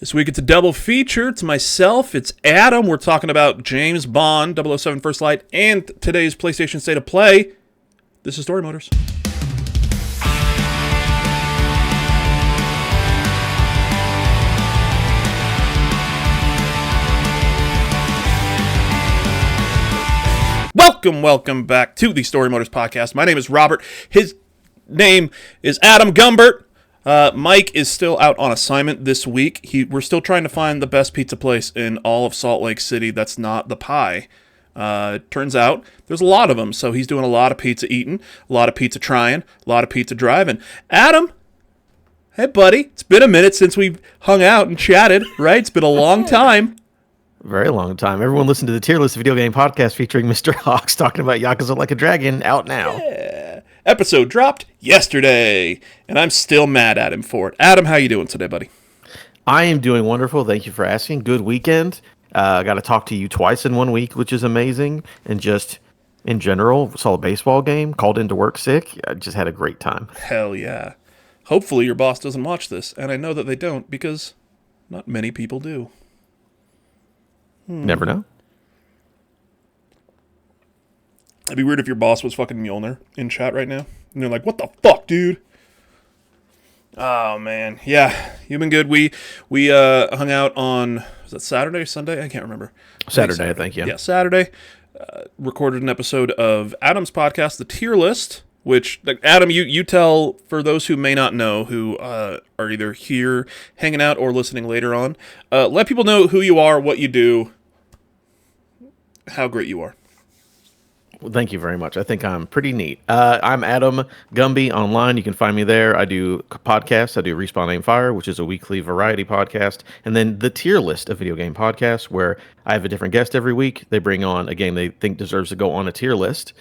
This week it's a double feature. It's myself, it's Adam. We're talking about James Bond, 007 First Light, and today's PlayStation State of Play. This is Storymoders. Welcome back to the Storymoders podcast. My name is Robert. His name is Adam Gumbert. Mike is still out on assignment this week. We're still trying to find the best pizza place in all of Salt Lake City that's not the Pie. Turns out there's a lot of them, so he's doing a lot of pizza eating, a lot of pizza trying, a lot of pizza driving. Adam, hey buddy, it's been a minute since we've hung out and chatted, right? It's been a long time. Very long time. Everyone listen to the Tier List video game podcast featuring Mr. Hawks talking about Yakuza Like a Dragon, out now. Yeah. Episode dropped yesterday, and I'm still mad at him for it. Adam, how you doing today, buddy? I am doing wonderful. Thank you for asking. Good weekend. I got to talk to you twice in 1 week, which is amazing. And just in general, saw a baseball game, called into work sick. I just had a great time. Hell yeah. Hopefully your boss doesn't watch this, and I know that they don't because not many people do. Never know. It'd be weird if your boss was fucking Mjolnir in chat right now. And they're like, what the fuck, dude? Oh, man. Yeah, you've been good. We hung out on, was that Saturday or Sunday? I can't remember. Saturday, I think, yeah. Yeah, Saturday. Recorded an episode of Adam's podcast, The Tier List, which, like, Adam, you tell, for those who may not know, who are either here hanging out or listening later on, let people know who you are, what you do, how great you are. Well, thank you very much. I think I'm pretty neat. I'm Adam Gumby online. You can find me there. I do podcasts. I do Respawn Aim Fire, which is a weekly variety podcast. And then the Tier List, a video game podcast, where I have a different guest every week. They bring on a game they think deserves to go on a tier list.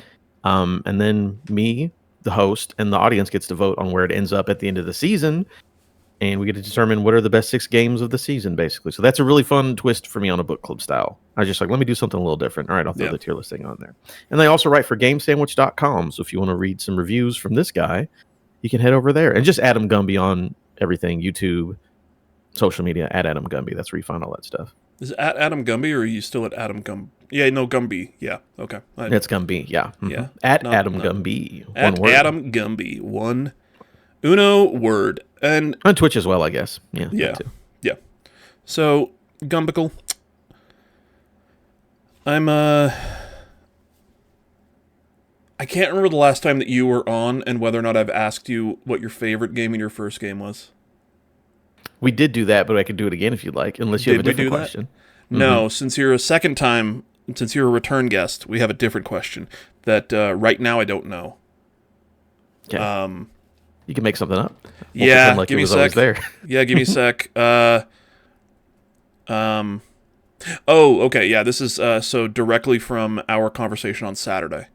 And then me, the host, and the audience gets to vote on where it ends up at the end of the season. And we get to determine what are the best 6 games of the season, basically. So that's a really fun twist for me on a book club style. I was just like, let me do something a little different. All right, I'll throw the tier list thing on there. And they also write for GameSandwich.com. So if you want to read some reviews from this guy, you can head over there. And just Adam Gumby on everything, YouTube, social media, at Adam Gumby. That's where you find all that stuff. Is it at Adam Gumby, or are you still at Adam Gumby? Yeah, no, Gumby. Yeah, okay. It's Gumby, yeah. Mm-hmm. Yeah. At Adam Gumby. At word. Adam Gumby. One uno word. And on Twitch as well, I guess. Yeah. Yeah. So, Gumbicle, I can't remember the last time that you were on and whether or not I've asked you what your favorite game in your first game was. We did do that, but I could do it again if you'd like, unless you have a different question. No, since you're a return guest, we have a different question that right now I don't know. Okay. You can make something up. Yeah, like give me a sec. There. Yeah, give me a sec. Oh, okay. Yeah, this is so directly from our conversation on Saturday.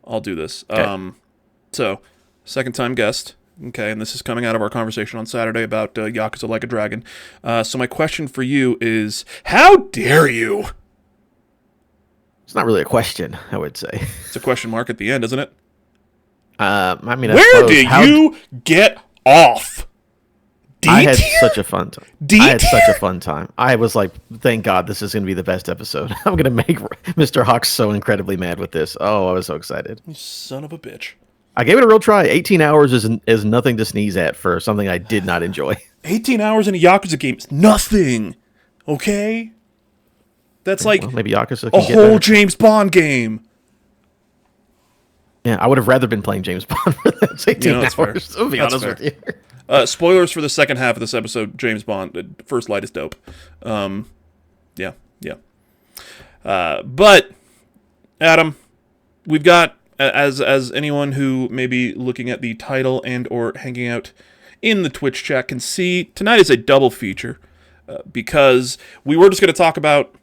I'll do this. Okay. So, second time guest. Okay, and this is coming out of our conversation on Saturday about Yakuza Like a Dragon. So my question for you is, how dare you? It's not really a question, I would say. It's a question mark at the end, isn't it? I mean, where did you get off? I had such a fun time. I was like, thank God this is going to be the best episode. I'm going to make Mr. Hawks so incredibly mad with this. Oh, I was so excited. You son of a bitch. I gave it a real try. 18 hours is nothing to sneeze at for something I did not enjoy. 18 hours in a Yakuza game is nothing. Okay? That's like maybe Yakuza can a whole James Bond game. Yeah, I would have rather been playing James Bond for those 18 hours. I'll be honest with you. Spoilers for the second half of this episode. James Bond, First Light is dope. Yeah. But Adam, we've got as anyone who may be looking at the title and or hanging out in the Twitch chat can see, tonight is a double feature because we were just going to talk about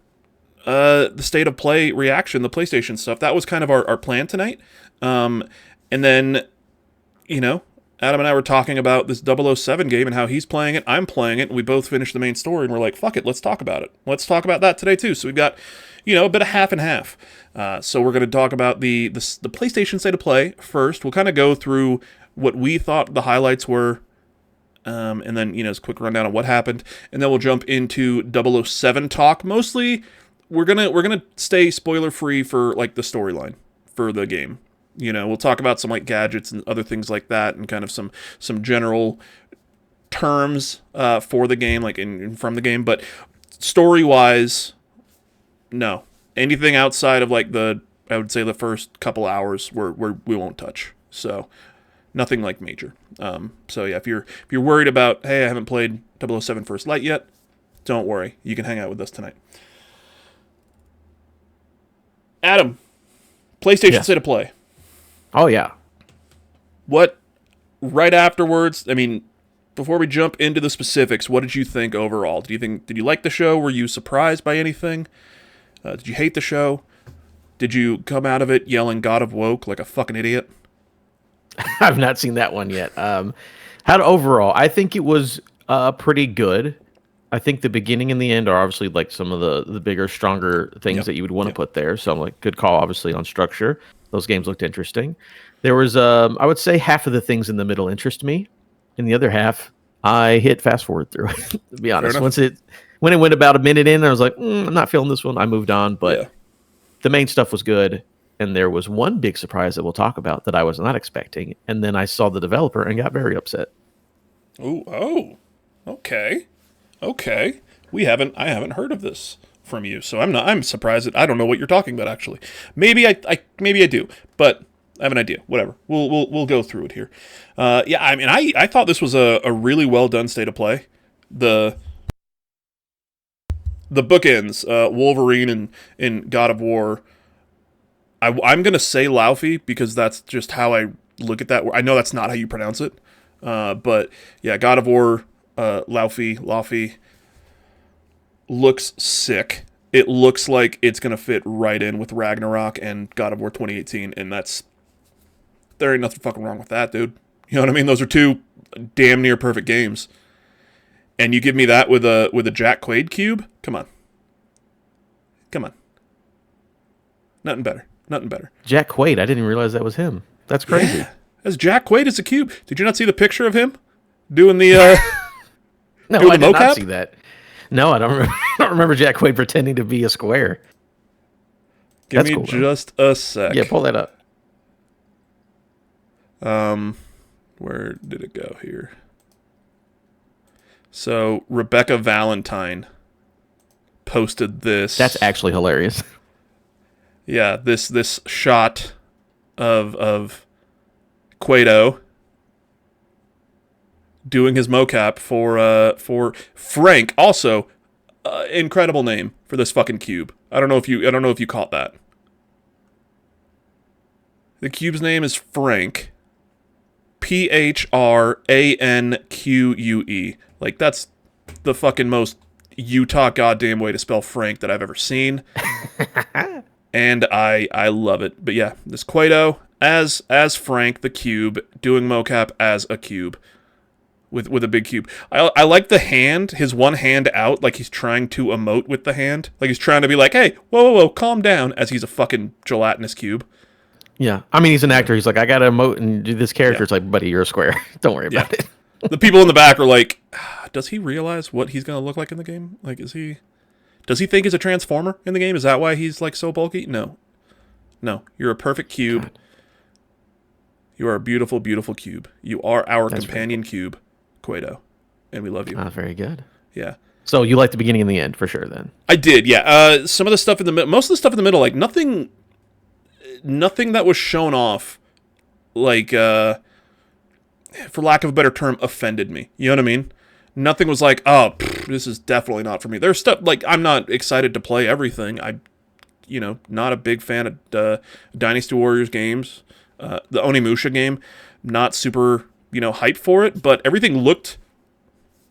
the state of play reaction, the PlayStation stuff. That was kind of our plan tonight. And then, Adam and I were talking about this 007 game and how he's playing it, I'm playing it, and we both finished the main story, and we're like, fuck it, let's talk about it. Let's talk about that today, too. So we've got, a bit of half and half. So we're going to talk about the PlayStation State of Play first. We'll kind of go through what we thought the highlights were and then, just a quick rundown of what happened, and then we'll jump into 007 talk. Mostly, we're gonna stay spoiler free for like the storyline for the game. We'll talk about some like gadgets and other things like that, and kind of some general terms for the game, like in from the game. But story wise, no, anything outside of like I would say the first couple hours we won't touch. So nothing like major. So yeah, if you're worried about, hey, I haven't played 007 First Light yet, don't worry, you can hang out with us tonight. Adam, PlayStation State of Play. Oh yeah. What right afterwards? I mean, before we jump into the specifics, what did you think overall? Did you like the show? Were you surprised by anything? Did you hate the show? Did you come out of it yelling "God of Woke" like a fucking idiot? I've not seen that one yet. How overall? I think it was pretty good. I think the beginning and the end are obviously like some of the bigger, stronger things that you would want to put there. So I'm like, good call, obviously, on structure. Those games looked interesting. There was, I would say, half of the things in the middle interest me, and the other half I hit fast forward through. To be honest, when it went about a minute in, I was like, I'm not feeling this one. I moved on, but the main stuff was good. And there was one big surprise that we'll talk about that I was not expecting, and then I saw the developer and got very upset. Oh, okay. I haven't heard of this from you, so I'm surprised that I don't know what you're talking about. Actually, maybe I do, but I have an idea. Whatever. We'll go through it here. I mean, I thought this was a really well done State of Play. The bookends, Wolverine and God of War. I'm gonna say Laufey because that's just how I look at that. I know that's not how you pronounce it, but yeah, God of War, Laufey looks sick. It looks like it's gonna fit right in with Ragnarok and God of War 2018, and there ain't nothing fucking wrong with that, dude. You know what I mean? Those are two damn near perfect games, and you give me that with a Jack Quaid cube? Come on. Nothing better. Jack Quaid, I didn't realize that was him. That's crazy. Yeah. As Jack Quaid as a cube. Did you not see the picture of him doing the No, doing I the did mocap? not see that. No, I don't remember. I don't remember Jack Quaid pretending to be a square. Give That's me cool, just a sec. Yeah, pull that up. Where did it go here? So Rebecca Valentine posted this. That's actually hilarious. Yeah, this shot of Quato doing his mocap for Frank. Also, incredible name for this fucking cube. I don't know if you caught that. The cube's name is Frank. PHRANQUE. Like, that's the fucking most Utah goddamn way to spell Frank that I've ever seen. And I love it. But yeah, this Quato as Frank the cube doing mocap as a cube with a big cube. I like the hand, his one hand out, like he's trying to emote with the hand. Like he's trying to be like, hey, whoa, calm down, as he's a fucking gelatinous cube. Yeah. I mean, he's an actor. He's like, I got to emote and do this character. It's like, buddy, you're a square. Don't worry about it. The people in the back are like, does he realize what he's going to look like in the game? Like, does he think he's a transformer in the game? Is that why he's like so bulky? No, you're a perfect cube. God. You are a beautiful, beautiful cube. You are our companion cube, Quato, and we love you. Very good. Yeah. So you like the beginning and the end for sure, then? I did, yeah. Some of the stuff in the middle, most of the stuff in the middle, like nothing that was shown off, like, for lack of a better term, offended me. You know what I mean? Nothing was like, oh, this is definitely not for me. There's stuff, like, I'm not excited to play everything. Not a big fan of Dynasty Warriors games. The Onimusha game, not super, hyped for it, but everything looked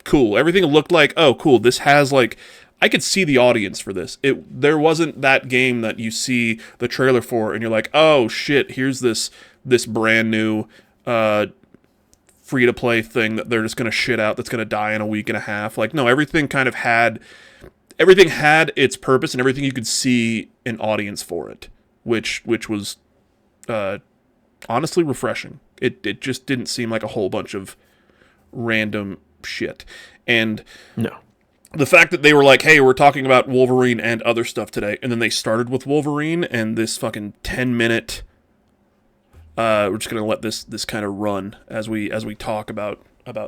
cool. Everything looked like, oh, cool, this has, like, I could see the audience for this. There wasn't that game that you see the trailer for, and you're like, oh, shit, here's this brand new, free-to-play thing that they're just going to shit out that's going to die in a week and a half. Like, no, everything had its purpose, and everything you could see an audience for it, which was honestly refreshing. It just didn't seem like a whole bunch of random shit. And No. the fact that they were like, hey, we're talking about Wolverine and other stuff today, and then they started with Wolverine and this fucking 10-minute. We're just gonna let this kind of run as we talk about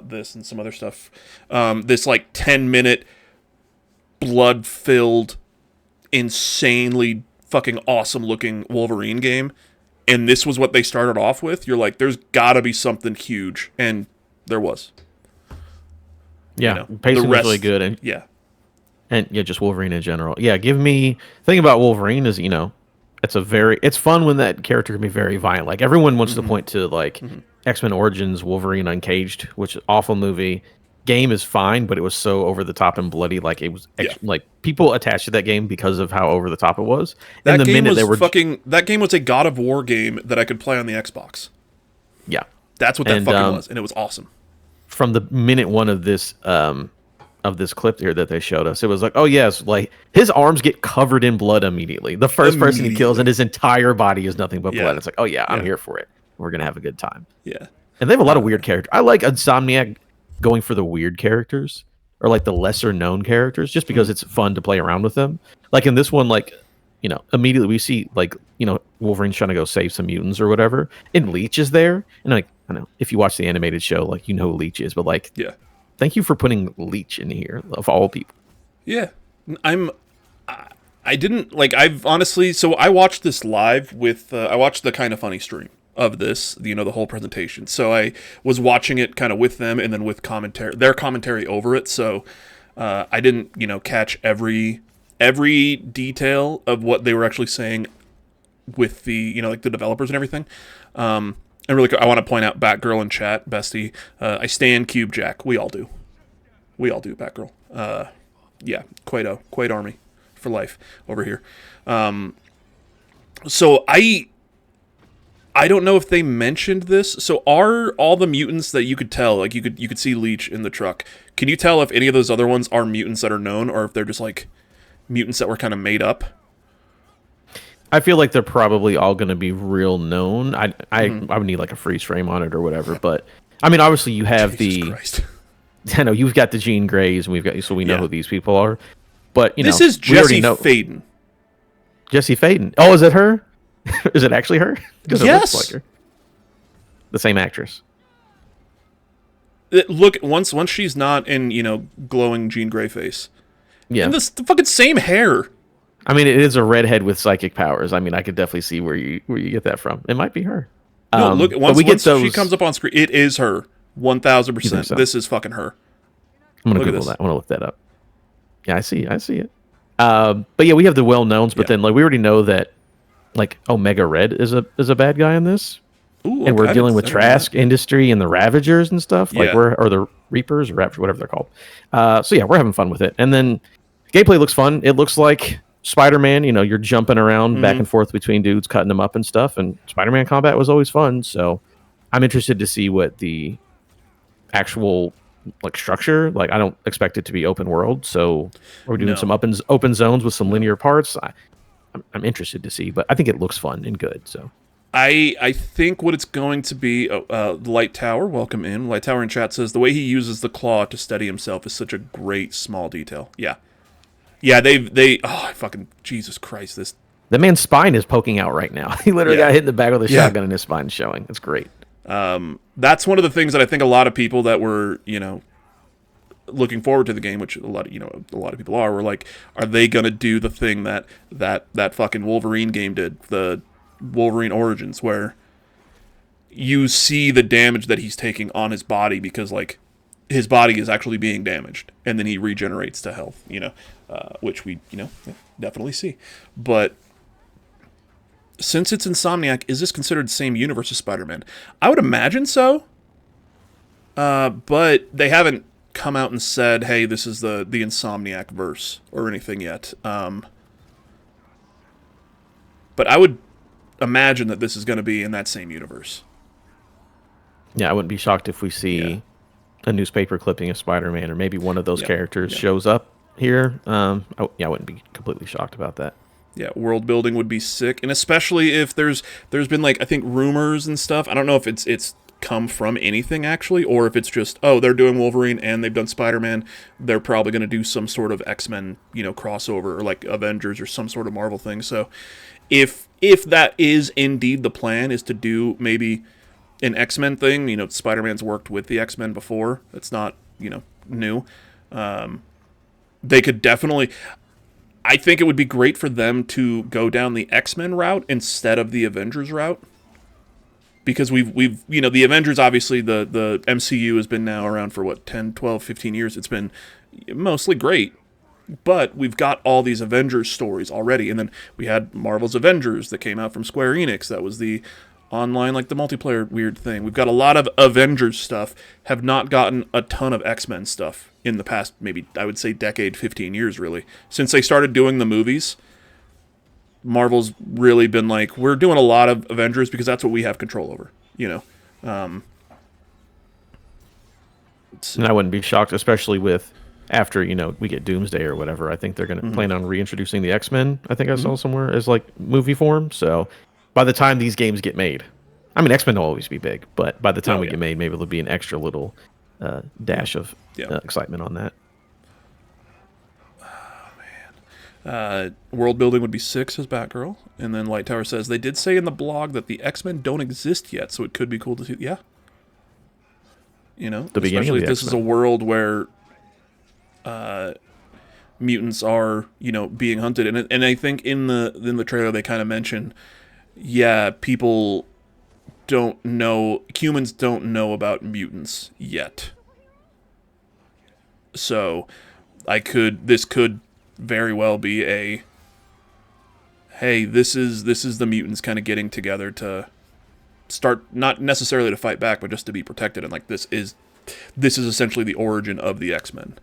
this and some other stuff. This like 10-minute blood-filled, insanely fucking awesome looking Wolverine game, and this was what they started off with. You're like, there's gotta be something huge, and there was. Yeah, pacing was really good, and just Wolverine in general. Yeah, thing about Wolverine is, it's fun when that character can be very violent. Like everyone wants to point to like X-Men Origins Wolverine Uncaged, which is awful movie. Game is fine, but it was so over the top and bloody. Like it was like people attached to that game because of how over the top it was. That game was a God of War game that I could play on the Xbox. Yeah, that's what that fucking was, and it was awesome. From the minute one of this clip here that they showed us, it was like, oh yes, like his arms get covered in blood immediately. The first person he kills, and his entire body is nothing but blood. It's like, oh yeah, I'm here for it. We're gonna have a good time. Yeah, and they have a lot of weird characters. I like Insomniac going for the weird characters or like the lesser known characters, just because it's fun to play around with them. Like in this one, like immediately we see like Wolverine's trying to go save some mutants or whatever, and Leech is there, and like I know if you watch the animated show, like who Leech is, but like thank you for putting Leech in here of all people. Yeah, I didn't like. I've honestly, so I watched this live with. I watched the Kind of Funny stream of this, the whole presentation. So I was watching it kind of with them and then with their commentary over it. So I didn't, catch every detail of what they were actually saying with the, like the developers and everything. And really, I want to point out Batgirl in chat, bestie. I stand Cube Jack. We all do. Batgirl. Yeah, quite army for life over here. So I don't know if they mentioned this. So are all the mutants that you could tell, like you could see Leech in the truck. Can you tell if any of those other ones are mutants that are known, or if they're just like mutants that were kind of made up? I feel like they're probably all going to be real known. I would need like a freeze frame on it or whatever. But I mean, obviously you have I know you've got the Jean Greys, and we know who these people are. But this is Jesse Faden. Jesse Faden. Oh, is it her? Is it actually her? Yes. It looks like her. The same actress. Look, once she's not in, glowing Jean Grey face. Yeah. And the fucking same hair. I mean, it is a redhead with psychic powers. I mean, I could definitely see where you get that from. It might be her. No, look, once she comes up on screen, it is her. 1,000%. So? This is fucking her. I'm going to Google that. I want to look that up. Yeah, I see it. But yeah, we have the well-knowns, but then like we already know that like Omega Red is a bad guy in this. Ooh, and we're dealing with Trask Industry and the Ravagers and stuff. Like or the Reapers or Ravagers, whatever they're called. So yeah, we're having fun with it. And then gameplay looks fun. It looks like Spider-Man, you're jumping around back and forth between dudes, cutting them up and stuff. And Spider-Man combat was always fun. So I'm interested to see what the actual like structure. Like I don't expect it to be open world. So we're doing some open zones with some linear parts. I'm interested to see, but I think it looks fun and good. So I think what it's going to be, Light Tower, welcome in. Light Tower in chat says the way he uses the claw to steady himself is such a great small detail. Yeah, fucking Jesus Christ, the man's spine is poking out right now. He literally got hit in the back with a shotgun and his spine is showing. It's great. That's one of the things that I think a lot of people that were, looking forward to the game, which a lot of people were like, are they gonna do the thing that fucking Wolverine game did, the Wolverine Origins, where you see the damage that he's taking on his body because like his body is actually being damaged, and then he regenerates to health, which we definitely see. But since it's Insomniac, is this considered the same universe as Spider-Man? I would imagine so, but they haven't come out and said, hey, this is the Insomniac verse or anything yet. But I would imagine that this is going to be in that same universe. Yeah, I wouldn't be shocked if we see a newspaper clipping of Spider-Man, or maybe one of those characters shows up here. I wouldn't be completely shocked about that. Yeah, world building would be sick, and especially if there's been like I think rumors and stuff. I don't know if it's come from anything actually, or if it's just, oh, they're doing Wolverine and they've done Spider-Man, they're probably going to do some sort of X-Men, crossover, or like Avengers or some sort of Marvel thing. So if that is indeed the plan, is to do maybe an X-Men thing, Spider-Man's worked with the X-Men before. It's not, new. They could definitely, I think it would be great for them to go down the X-Men route instead of the Avengers route. Because we've the Avengers, obviously, the MCU has been now around for, 10, 12, 15 years. It's been mostly great. But we've got all these Avengers stories already. And then we had Marvel's Avengers that came out from Square Enix. That was the online, like the multiplayer weird thing. We've got a lot of Avengers stuff, have not gotten a ton of X-Men stuff in the past, maybe, I would say, decade, 15 years, really. Since they started doing the movies, Marvel's really been like, we're doing a lot of Avengers because that's what we have control over, And I wouldn't be shocked, especially with after, we get Doomsday or whatever. I think they're going to plan on reintroducing the X-Men, I think I saw somewhere, as like movie form. So by the time these games get made, I mean, X-Men will always be big, but by the time we get made, maybe there'll be an extra little dash of excitement on that. World building would be 6, says Batgirl. And then Light Tower says, they did say in the blog that the X-Men don't exist yet, so it could be cool to see. Yeah. Especially if this is a world where mutants are, being hunted. And I think in the trailer they kind of mention, people don't know, humans don't know about mutants yet. So this could very well be a, hey, this is the mutants kind of getting together to start, not necessarily to fight back, but just to be protected. And like this is essentially the origin of the X-Men,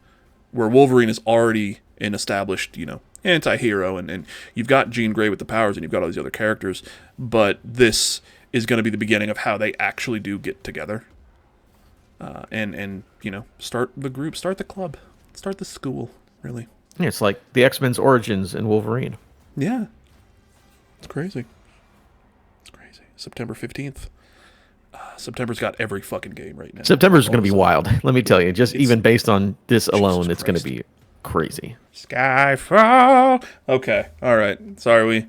where Wolverine is already an established, anti-hero, and you've got Jean Grey with the powers, and you've got all these other characters, but this is going to be the beginning of how they actually do get together, and start the group, start the club, start the school, really. Yeah, it's like the X-Men's origins in Wolverine. Yeah. It's crazy. September 15th. September's got every fucking game right now. September's going to be wild. Let me tell you, even based on this alone, it's going to be crazy. Skyfall. Okay. All right. Sorry,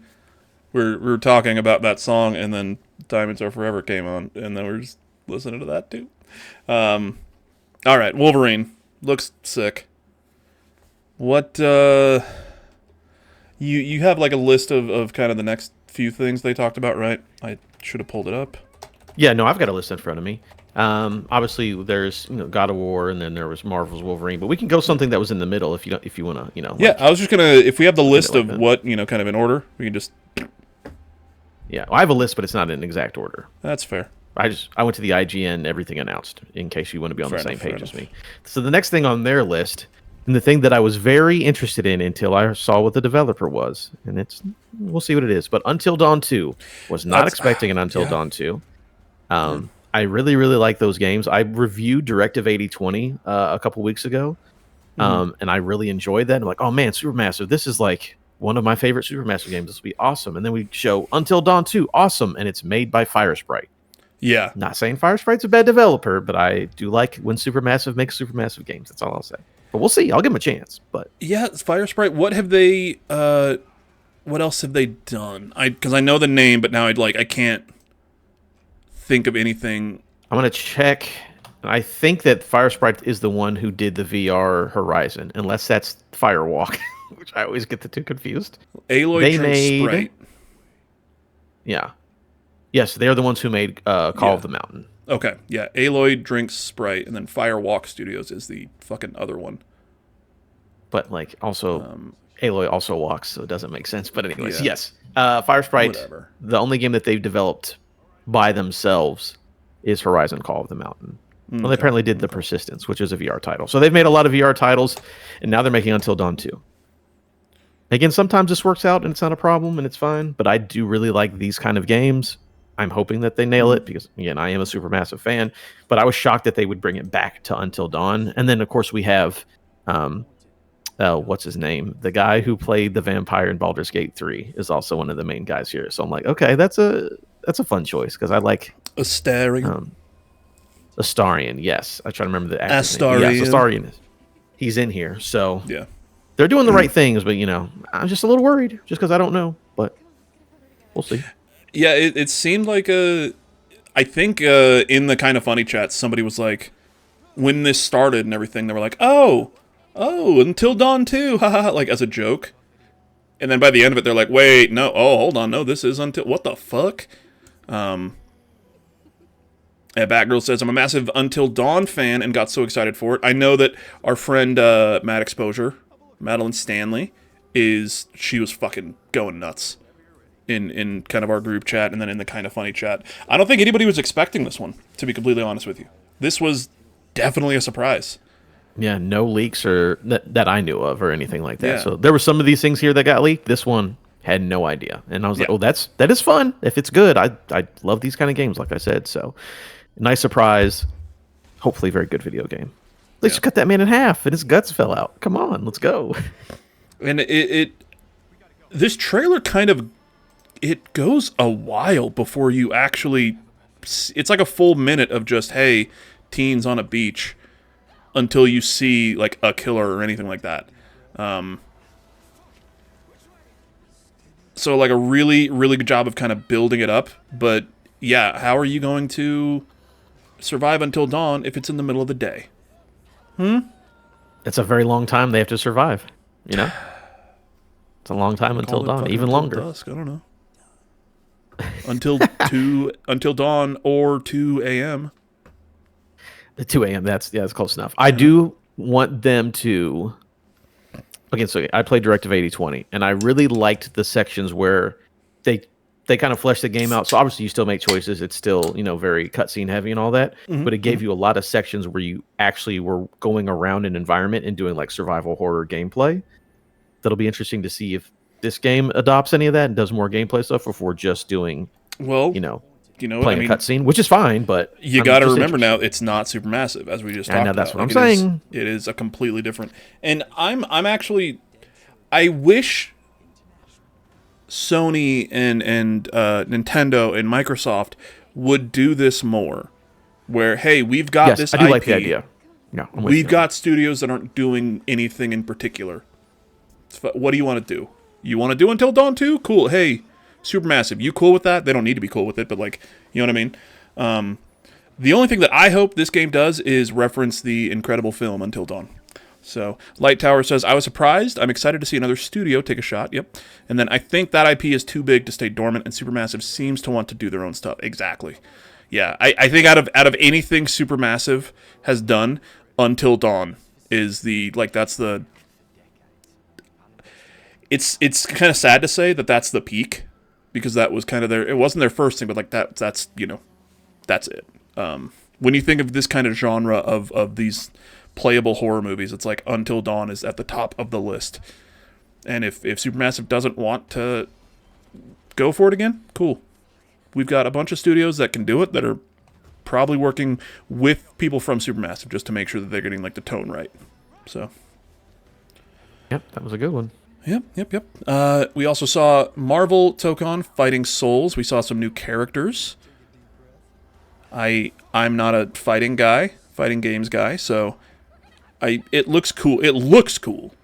we were talking about that song, and then Diamonds Are Forever came on, and then we're just listening to that too. All right. Wolverine looks sick. What you have like a list of kind of the next few things they talked about, right? I should have pulled it up. Yeah, no, I've got a list in front of me. Obviously there's God of War, and then there was Marvel's Wolverine, but we can go something that was in the middle if you want to, Yeah, I was just gonna, if we have the list of what kind of in order, we can just. Yeah, well, I have a list, but it's not in exact order. That's fair. I went to the IGN everything announced in case you want to be on the same page as me. So the next thing on their list, and the thing that I was very interested in until I saw what the developer was, and we'll see what it is. But Until Dawn 2 was not expecting an Until Dawn 2. I really, really like those games. I reviewed Directive 8020 a couple weeks ago, and I really enjoyed that. I'm like, oh man, Supermassive, this is like one of my favorite Supermassive games. This will be awesome. And then we show Until Dawn 2, awesome, and it's made by Firesprite. Yeah. Not saying Firesprite's a bad developer, but I do like when Supermassive makes Supermassive games. That's all I'll say. But we'll see. I'll give them a chance. But yeah, Firesprite. What have they? What else have they done? Because I know the name, but now I can't think of anything. I'm gonna check. I think that Firesprite is the one who did the VR Horizon, unless that's Firewalk, which I always get the two confused. Aloy made Sprite. Yeah. Yes, they're the ones who made Call of the Mountain. Okay, yeah. Aloy drinks Sprite, and then Firewalk Studios is the fucking other one. But also, Aloy also walks, so it doesn't make sense. But anyways, yes. Firesprite, whatever. The only game that they've developed by themselves is Horizon Call of the Mountain. Okay. Well, they apparently did The Persistence, which is a VR title. So they've made a lot of VR titles, and now they're making Until Dawn 2. Again, sometimes this works out, and it's not a problem, and it's fine. But I do really like these kind of games. I'm hoping that they nail it because, again, I am a Supermassive fan. But I was shocked that they would bring it back to Until Dawn. And then, of course, we have, what's his name? The guy who played the vampire in Baldur's Gate 3 is also one of the main guys here. So I'm like, okay, that's a fun choice because I like... Astarion. Astarion, yes. I try to remember the actor's name. Astarion. Yes, Astarion. He's in here, so Yeah. they're doing the right things. But I'm just a little worried, just because I don't know. But we'll see. Yeah, it seemed like I think in the Kind of Funny chat, somebody was like, when this started and everything, they were like, oh, Until Dawn 2, haha, like as a joke. And then by the end of it, they're like, wait, no, oh, hold on, no, this is what the fuck? Yeah, Batgirl says, I'm a massive Until Dawn fan and got so excited for it. I know that our friend Matt Exposure, Madeline Stanley, she was fucking going nuts in kind of our group chat and then in the Kind of Funny chat. I don't think anybody was expecting this one, to be completely honest with you. This was definitely a surprise. Yeah, no leaks or that I knew of or anything like that. Yeah. So there were some of these things here that got leaked. This one had no idea, and I was like, "Oh, that is fun. If it's good, I love these kind of games." Like I said, so nice surprise. Hopefully, very good video game. They just cut that man in half, and his guts fell out. Come on, let's go. And this trailer kind of it goes a while before you actually. It's like a full minute of just hey, teens on a beach. Until you see, like, a killer or anything like that. So, like, a really, really good job of kind of building it up. But, yeah, how are you going to survive until dawn if it's in the middle of the day? It's a very long time they have to survive. It's a long time until dawn, even longer. Dusk, I don't know. Until dawn or 2 a.m. The 2 a.m. That's close enough. I do want them to. Again, so I played Directive 8020, and I really liked the sections where they kind of flesh the game out. So obviously, you still make choices. It's still very cutscene heavy and all that. But it gave you a lot of sections where you actually were going around an environment and doing like survival horror gameplay. That'll be interesting to see if this game adopts any of that and does more gameplay stuff, or if we're just doing playing a cutscene, which is fine, but you got to remember now it's not Supermassive, as we just talked about. That's what I'm saying. It is a completely different. And I'm actually, I wish Sony and Nintendo and Microsoft would do this more. Where hey, we've got this. I do IP. like the idea. No, we've got studios that aren't doing anything in particular. What do you want to do? You want to do Until Dawn 2? Cool. Hey. Supermassive, you cool with that? They don't need to be cool with it, but like, you know what I mean? The only thing that I hope this game does is reference the incredible film Until Dawn. So, Light Tower says, I was surprised. I'm excited to see another studio take a shot. Yep. And then I think that IP is too big to stay dormant, and Supermassive seems to want to do their own stuff. Exactly. Yeah, I think out of anything Supermassive has done, Until Dawn is that's the... It's kind of sad to say that that's the peak. Because that was kind of it wasn't their first thing, but like that's it. When you think of this kind of genre of these playable horror movies, it's like Until Dawn is at the top of the list. And if Supermassive doesn't want to go for it again, cool. We've got a bunch of studios that can do it that are probably working with people from Supermassive just to make sure that they're getting like the tone right. So. Yep, that was a good one. Yep. We also saw Marvel Tokon Fighting Souls. We saw some new characters. I'm not a fighting games guy, so it looks cool. It looks cool.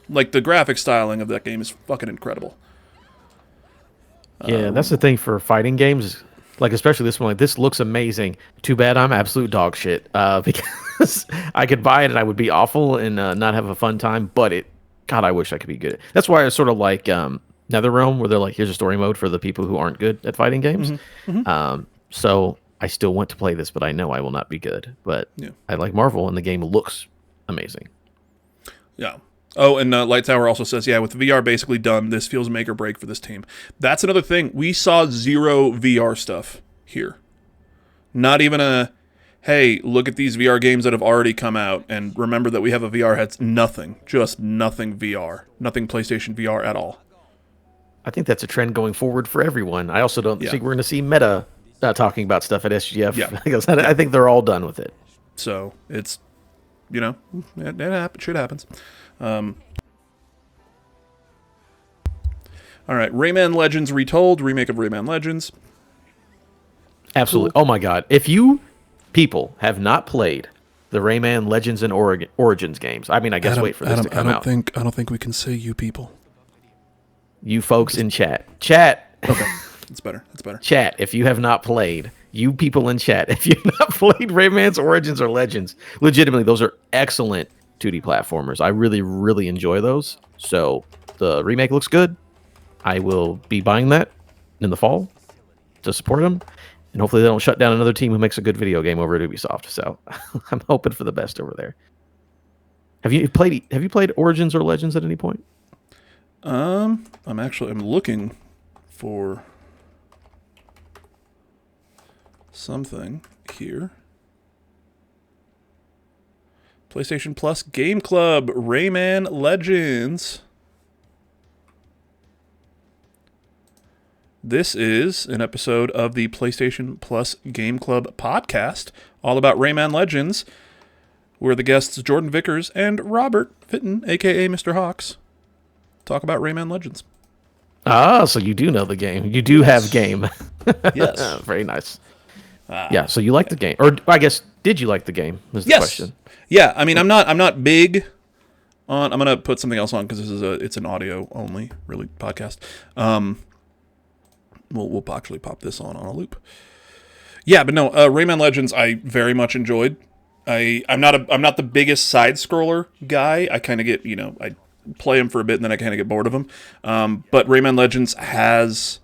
Like the graphic styling of that game is fucking incredible. Yeah, that's the thing for fighting games. Like especially this one, like this looks amazing. Too bad I'm absolute dog shit. Because I could buy it and I would be awful and not have a fun time, but God, I wish I could be good. That's why it's sort of like NetherRealm, where they're like, here's a story mode for the people who aren't good at fighting games. So I still want to play this, but I know I will not be good. But I like Marvel, and the game looks amazing. Yeah. Oh, and Light Tower also says, with VR basically done, this feels make or break for this team. That's another thing. We saw zero VR stuff here. Not even hey, look at these VR games that have already come out, and remember that we have a VR headset. Nothing. Just nothing VR. Nothing PlayStation VR at all. I think that's a trend going forward for everyone. I also don't think we're going to see Meta talking about stuff at SGF. Yeah. Because I think they're all done with it. So, it's, shit happens. All right, Rayman Legends Retold, remake of Rayman Legends. Absolutely. Cool. Oh my God. If you people have not played the Rayman Legends and Origins games, I mean, I guess Adam, wait for this to come out. I don't think we can say you people. You folks in chat. Okay, that's better. That's better. Chat, if you have not played, you people in chat, if you've not played Rayman's Origins or Legends, legitimately, those are excellent 2D platformers. I really, really enjoy those. So the remake looks good. I will be buying that in the fall to support them. And hopefully they don't shut down another team who makes a good video game over at Ubisoft. So I'm hoping for the best over there. Have you played Origins or Legends at any point? I'm looking for something here. PlayStation Plus Game Club Rayman Legends. This is an episode of the PlayStation Plus Game Club podcast, all about Rayman Legends. We're the guests Jordan Vickers and Robert Fitton, a.k.a. Mr. Hawks, talk about Rayman Legends. Ah, so you do know the game. You do have game. Yes. Very nice. Yeah, so you like the game. Or I guess, did you like the game is the question. Yeah, I mean, I'm not big on... I'm going to put something else on because it's an audio-only, really, podcast. We'll actually pop this on a loop. Yeah, but no, Rayman Legends I very much enjoyed. I'm not the biggest side scroller guy. I kind of get, I play him for a bit and then I kind of get bored of him. But Rayman Legends has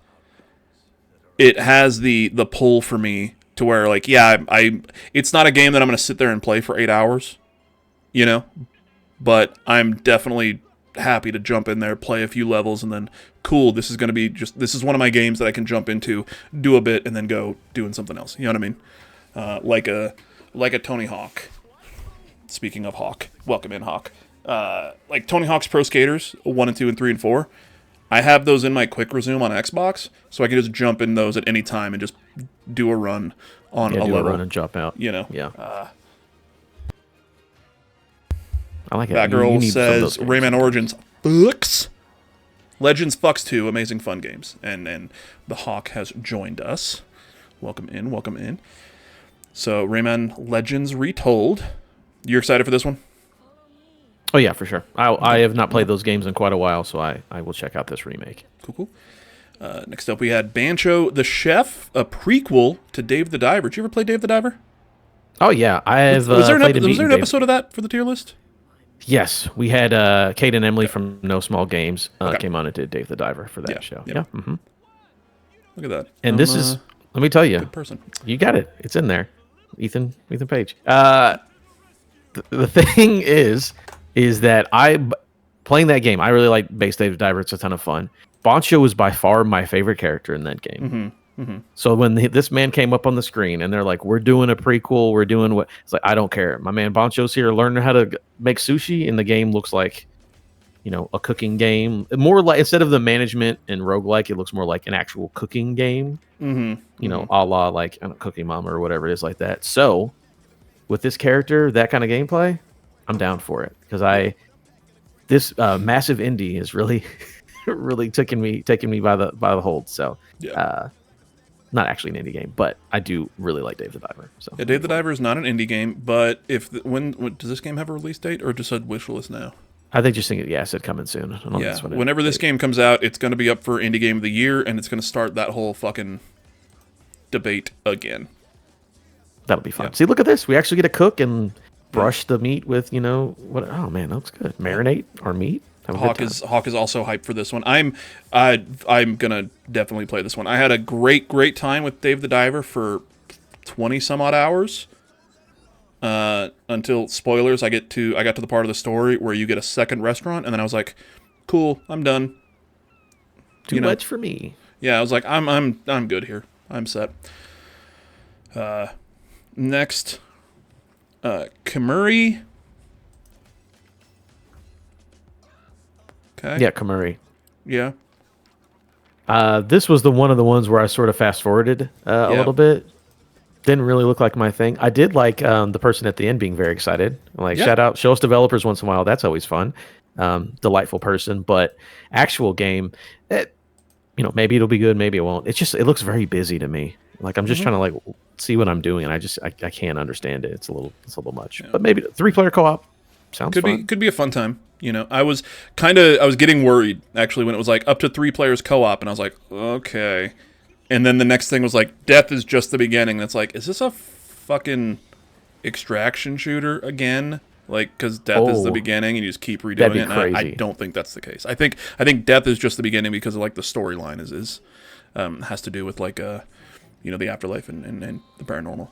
the pull for me to where like, yeah, it's not a game that I'm going to sit there and play for 8 hours, but I'm definitely happy to jump in there, play a few levels, and then cool, this is one of my games that I can jump into, do a bit, and then go doing something else. You know what I mean? Like a Tony Hawk. Speaking of Hawk, welcome in Hawk. Like Tony Hawk's Pro Skaters 1 and 2 and 3 and 4. I have those in my quick resume on Xbox, so I can just jump in those at any time and just do a run on a level. Run and jump out. Yeah. I like it. Batgirl says Rayman Origins fucks. Legends fucks too. Amazing fun games. And the Hawk has joined us. Welcome in. So Rayman Legends Retold. You're excited for this one? Oh yeah, for sure. I have not played those games in quite a while, so I will check out this remake. Cool. Next up we had Bancho the Chef, a prequel to Dave the Diver. Did you ever play Dave the Diver? Oh yeah, was there an episode of that for the tier list? Yes, we had Kate and Emily from No Small Games came on and did Dave the Diver for that show. Yeah. Mm-hmm. Look at that. And this is, let me tell you, good person. You got it. It's in there. Ethan Page. The thing is that playing that game, I really like base Dave the Diver. It's a ton of fun. Bancho was by far my favorite character in that game. Mm-hmm. Mm-hmm. So when this man came up on the screen and they're like, we're doing a prequel, we're doing what, it's like, I don't care. My man Bancho's here learning how to make sushi, and the game looks like, a cooking game. More like, instead of the management and roguelike, it looks more like an actual cooking game. Mm-hmm. A la like Cooking Mama or whatever it is like that. So with this character, that kind of gameplay, I'm down for it because this massive indie is really, really taking me by the hold. So not actually an indie game, but I do really like Dave the Diver. So yeah, Dave the Diver is not an indie game, but when does this game have a release date or just a wish list now? I think just thinking, it said coming soon. Whenever this game comes out, it's going to be up for Indie Game of the Year, and it's going to start that whole fucking debate again. That'll be fun. Yeah. See, look at this. We actually get to cook and brush the meat with, what? Oh man, that looks good. Marinate our meat. Hawk is also hyped for this one. I'm gonna definitely play this one. I had a great time with Dave the Diver for 20 some odd hours. Until spoilers, I got to the part of the story where you get a second restaurant, and then I was like, cool, I'm done. Too much for me. Yeah, I was like, I'm good here. I'm set. Next, Kamuri. Okay. Yeah, Kamuri. Yeah. This was one of the ones where I sort of fast forwarded a little bit. Didn't really look like my thing. I did like the person at the end being very excited. Like, shout out, show us developers once in a while. That's always fun. Delightful person. But actual game, maybe it'll be good, maybe it won't. It looks very busy to me. Like, I'm just trying to see what I'm doing, and I can't understand it. It's a little much. Yeah. But maybe 3-player co-op sounds fun. Could be a fun time. I was getting worried actually when it was like up to 3 players co-op, and I was like, okay. And then the next thing was like, death is just the beginning. That's like, is this a fucking extraction shooter again? Like, because death is the beginning, and you just keep redoing it. And I don't think that's the case. I think death is just the beginning because of like the storyline has to do with like the afterlife and the paranormal.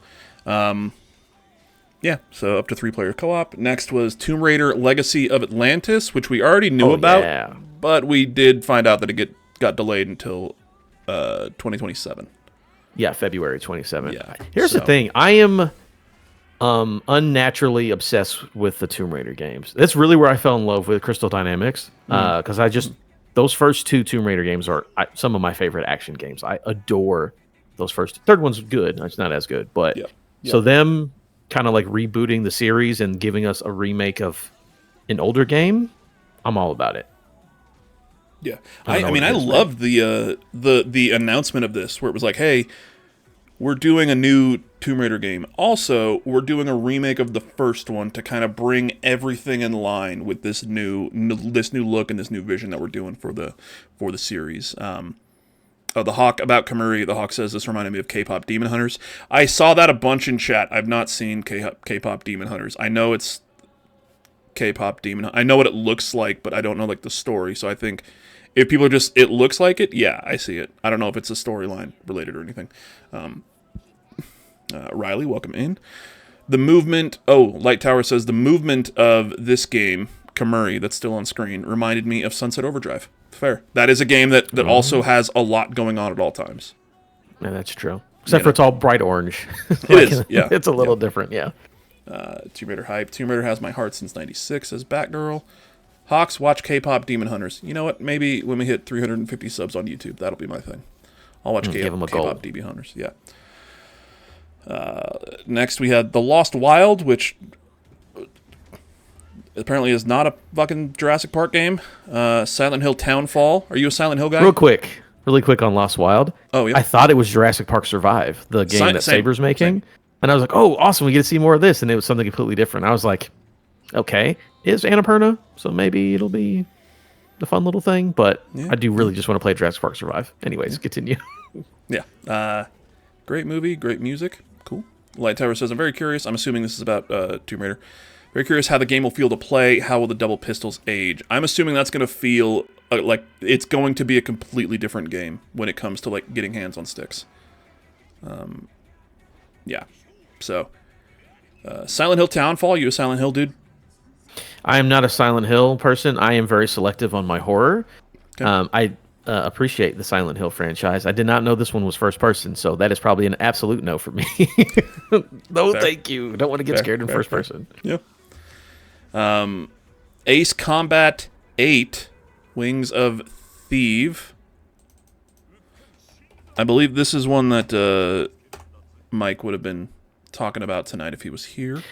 Yeah, so up to 3-player co-op. Next was Tomb Raider: Legacy of Atlantis, which we already knew about, but we did find out that it got delayed until 2027. Yeah, February 27. Yeah. Here's the thing. I am unnaturally obsessed with the Tomb Raider games. That's really where I fell in love with Crystal Dynamics, because those first 2 Tomb Raider games are some of my favorite action games. I adore those first. Third one's good. It's not as good, but so them kind of like rebooting the series and giving us a remake of an older game, I'm all about it. Yeah, I mean, I loved the announcement of this, where it was like, hey, we're doing a new Tomb Raider game. Also, we're doing a remake of the first one to kind of bring everything in line with this new look and this new vision that we're doing for the series. The Hawk about Kamuri. The Hawk says this reminded me of K-pop Demon Hunters. I saw that a bunch in chat. I've not seen K-pop Demon Hunters. I know it's K-pop Demon. I know what it looks like, but I don't know like the story. So I think if people are just it looks like it, yeah, I see it. I don't know if it's a storyline related or anything. Riley, welcome in. The movement. Oh, Light Tower says the movement of this game, Kamuri, that's still on screen, reminded me of Sunset Overdrive. Fair. That is a game that also has a lot going on at all times. Yeah, that's true. Except for it's all bright orange. It is, yeah. It's a little different, yeah. Tomb Raider hype. Tomb Raider has my heart since 96, says Batgirl. Hawks, watch K-pop Demon Hunters. You know what? Maybe when we hit 350 subs on YouTube, that'll be my thing. I'll watch K-pop Demon Hunters. Yeah. Next, we had The Lost Wild, which apparently is not a fucking Jurassic Park game. Silent Hill Townfall. Are you a Silent Hill guy? Really quick on Lost Wild. Oh, yeah. I thought it was Jurassic Park Survive, the game that Saber's making. And I was like, oh, awesome, we get to see more of this. And it was something completely different. I was like, okay, it's Annapurna, so maybe it'll be the fun little thing. But I do really just want to play Jurassic Park Survive. Anyways, continue. Yeah. Great movie, great music. Cool. Light Tower says, I'm very curious. I'm assuming this is about Tomb Raider. Very curious how the game will feel to play. How will the double pistols age? I'm assuming that's going to feel like it's going to be a completely different game when it comes to like getting hands on sticks. Yeah. So, Silent Hill Townfall. You a Silent Hill dude? I am not a Silent Hill person. I am very selective on my horror. Okay. I appreciate the Silent Hill franchise. I did not know this one was first person, so that is probably an absolute no for me. No, thank you. Don't want to get scared in first person. Yeah. Ace Combat 8, Wings of Thief. I believe this is one that Mike would have been talking about tonight if he was here.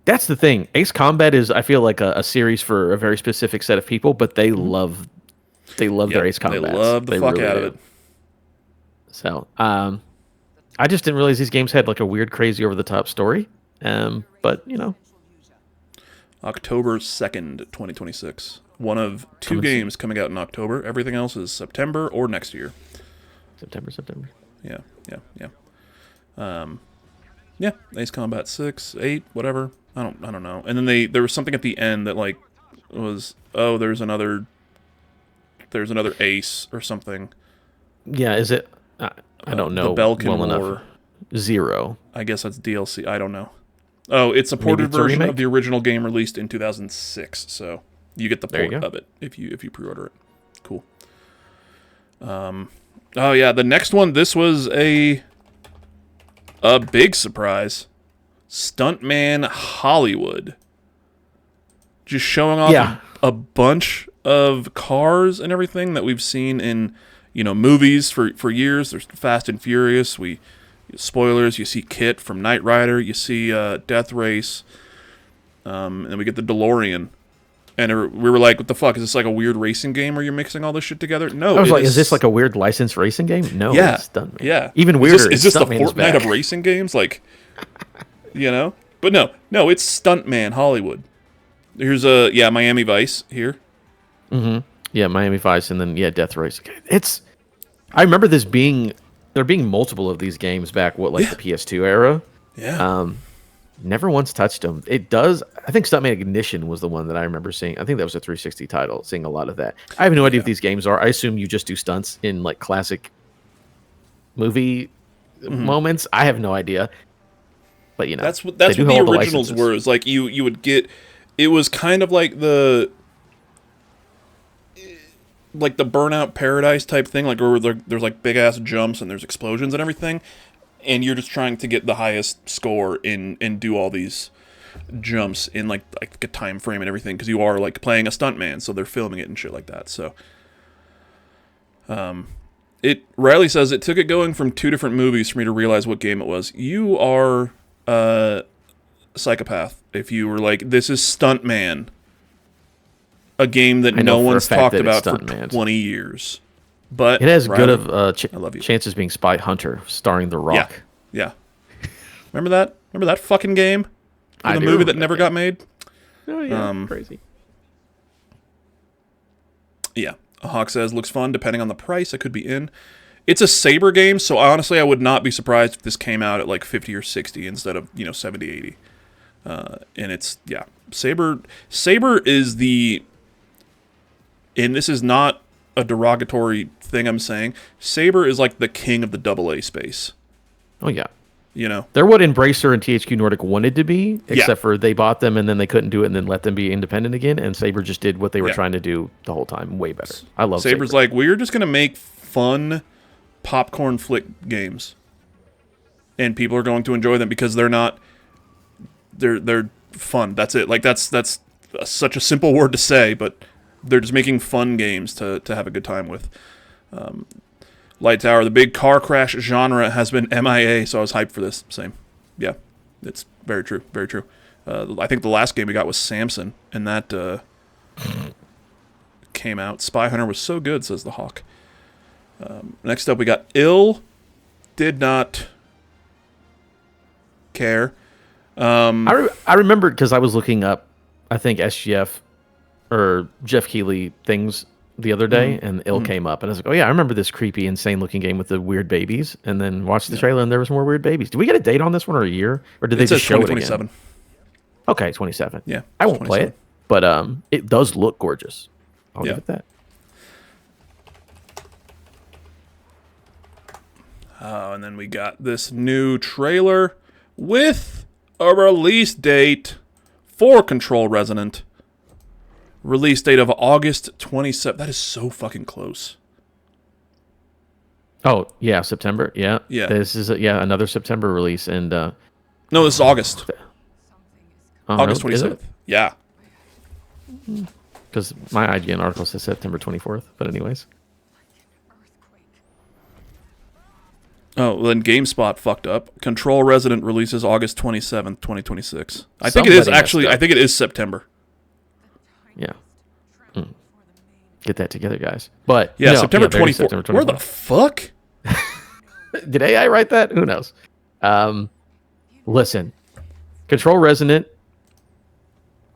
That's the thing. Ace Combat is, I feel like, a series for a very specific set of people, but they love their Ace Combat. They love the fuck out of it. So, I just didn't realize these games had like a weird, crazy, over-the-top story. But, you know. October 2nd, 2026. One of 2 games coming out in October. Everything else is September or next year. September. Yeah. Yeah, Ace Combat 6, 8, whatever. I don't know. And then there was something at the end that like was there's another Ace or something. Yeah, is it? I don't know. The Belkin well War. Enough. 0. I guess that's DLC. I don't know. Oh, it's a ported version of the original game released in 2006. So you get the port of it if you pre-order it. Cool. Oh yeah, the next one. This was a big surprise. Stuntman Hollywood. Just showing off a bunch of cars and everything that we've seen in, movies for years. There's Fast and Furious. Spoilers, you see Kit from Knight Rider. You see Death Race. And then we get the DeLorean. And we were like, what the fuck? Is this like a weird racing game where you're mixing all this shit together? No. I was like, is this like a weird licensed racing game? No, yeah, it's Stuntman. Yeah. Even weirder, is this the Stuntman's Fortnite back. of racing games? Like, you know? But no, it's Stuntman Hollywood. Here's Miami Vice here. Mm-hmm. Yeah, Miami Vice, and then Death Race. I remember there being multiple of these games back, the PS2 era. Yeah. Never once touched them. It does. I think Stuntman Ignition was the one that I remember seeing. I think that was a 360 title, seeing a lot of that. I have no idea what these games are. I assume you just do stunts in like classic movie moments. I have no idea. But that's what the originals were. Is like you would get. It was kind of like the Burnout Paradise type thing, like where there's like big ass jumps and there's explosions and everything. And you're just trying to get the highest score and do all these jumps in like a time frame and everything, because you are like playing a stuntman, so they're filming it and shit like that. So, Riley says it took it going from 2 different movies for me to realize what game it was. You are a psychopath if you were like, this is Stuntman, a game that no one's talked about for 20 years. But it has Riley, good of chances being Spy Hunter, starring The Rock. Yeah. Remember that? Remember that fucking game? The movie that never got made? Oh, yeah. Crazy. Yeah. Hawk says, looks fun. Depending on the price, I could be in. It's a Saber game, so honestly, I would not be surprised if this came out at like 50 or 60 instead of, 70, 80. And it's, Saber is the... And this is not a derogatory thing I'm saying. Saber is like the king of the AA space. Oh yeah. They're what Embracer and THQ Nordic wanted to be, except for they bought them and then they couldn't do it and then let them be independent again, and Saber just did what they were trying to do the whole time way better. I love Saber's Saber. like, we're just going to make fun popcorn flick games. And people are going to enjoy them because they're fun. That's it. Like that's such a simple word to say, but they're just making fun games to have a good time with. Light Tower, the big car crash genre has been MIA, so I was hyped for this. Same. Yeah, it's very true. Very true. I think the last game we got was Samson, and that came out. Spy Hunter was so good, says the Hawk. Next up, we got Ill. Did not care. I remember because I was looking up, I think SGF or Jeff Keighley things the other day, and Ill came up, and I was like, oh yeah, I remember this creepy, insane looking game with the weird babies, and then watched the trailer and there was more weird babies. Did we get a date on this one or a year, or did they just show it again? Okay, 27. Yeah, I won't play it, but it does look gorgeous. I'll give it that. And then we got this new trailer with a release date for Control Resonant. Release date of August 27th. That is so fucking close. Oh, yeah, September. Yeah. Yeah. This is another September release, and no, this is August. August really? 27th. Yeah. Because my IGN article says September 24th, but anyways. Oh, well, then GameSpot fucked up. Control Resonant releases August 27th, 2026. I think it is September. Yeah. Get that together, guys. But yeah, September 24th. Where the fuck? Did AI write that? Who knows? Listen, Control Resonant